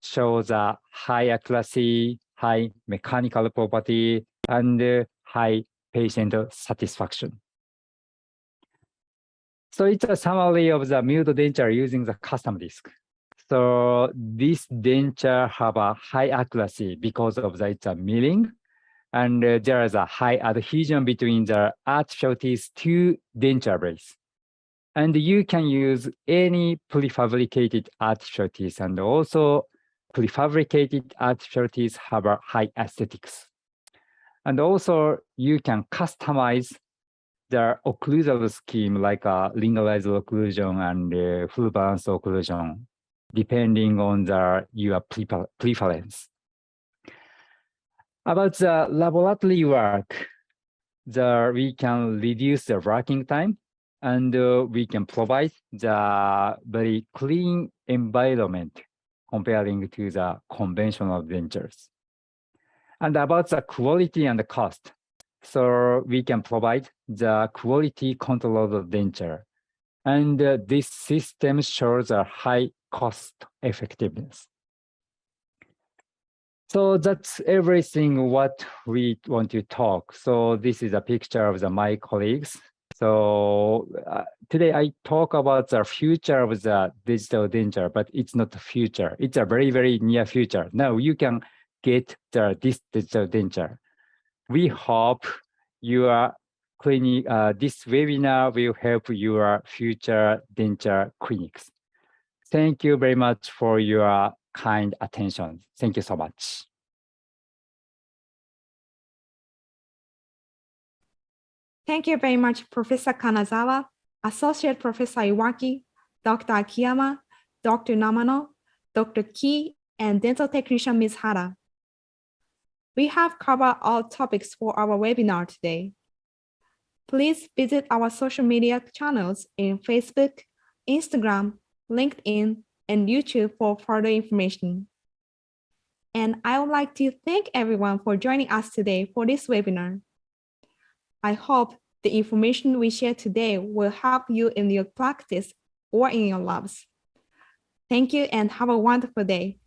show the high accuracy, high mechanical property, and high patient satisfaction. So it's a summary of the milled denture using the custom disc. So this denture have a high accuracy because of its milling, and there is a high adhesion between the artificial teeth to denture base. And you can use any prefabricated artificial teeth, and also prefabricated artificial teeth have a high aesthetics. And also you can customize the occlusal scheme like a linearized occlusion and full balance occlusion, depending on your preference. About the laboratory work, we can reduce the working time, and we can provide the very clean environment comparing to the conventional dentures. And about the quality and the cost, so we can provide the quality control of denture. And this system shows a high cost effectiveness. So that's everything what we want to talk. So this is a picture of my colleagues. So today I talk about the future of the digital denture, but it's not the future. It's a very, very near future. Now you can get this digital denture. We hope your clinic, this webinar will help your future denture clinics. Thank you very much for your kind attention. Thank you so much. Thank you very much, Professor Kanazawa, Associate Professor Iwaki, Dr. Akiyama, Dr. Namano, Dr. Ki, and Dental Technician Ms. Hara. We have covered all topics for our webinar today. Please visit our social media channels in Facebook, Instagram, LinkedIn, and YouTube for further information. And I would like to thank everyone for joining us today for this webinar. I hope the information we share today will help you in your practice or in your labs. Thank you and have a wonderful day.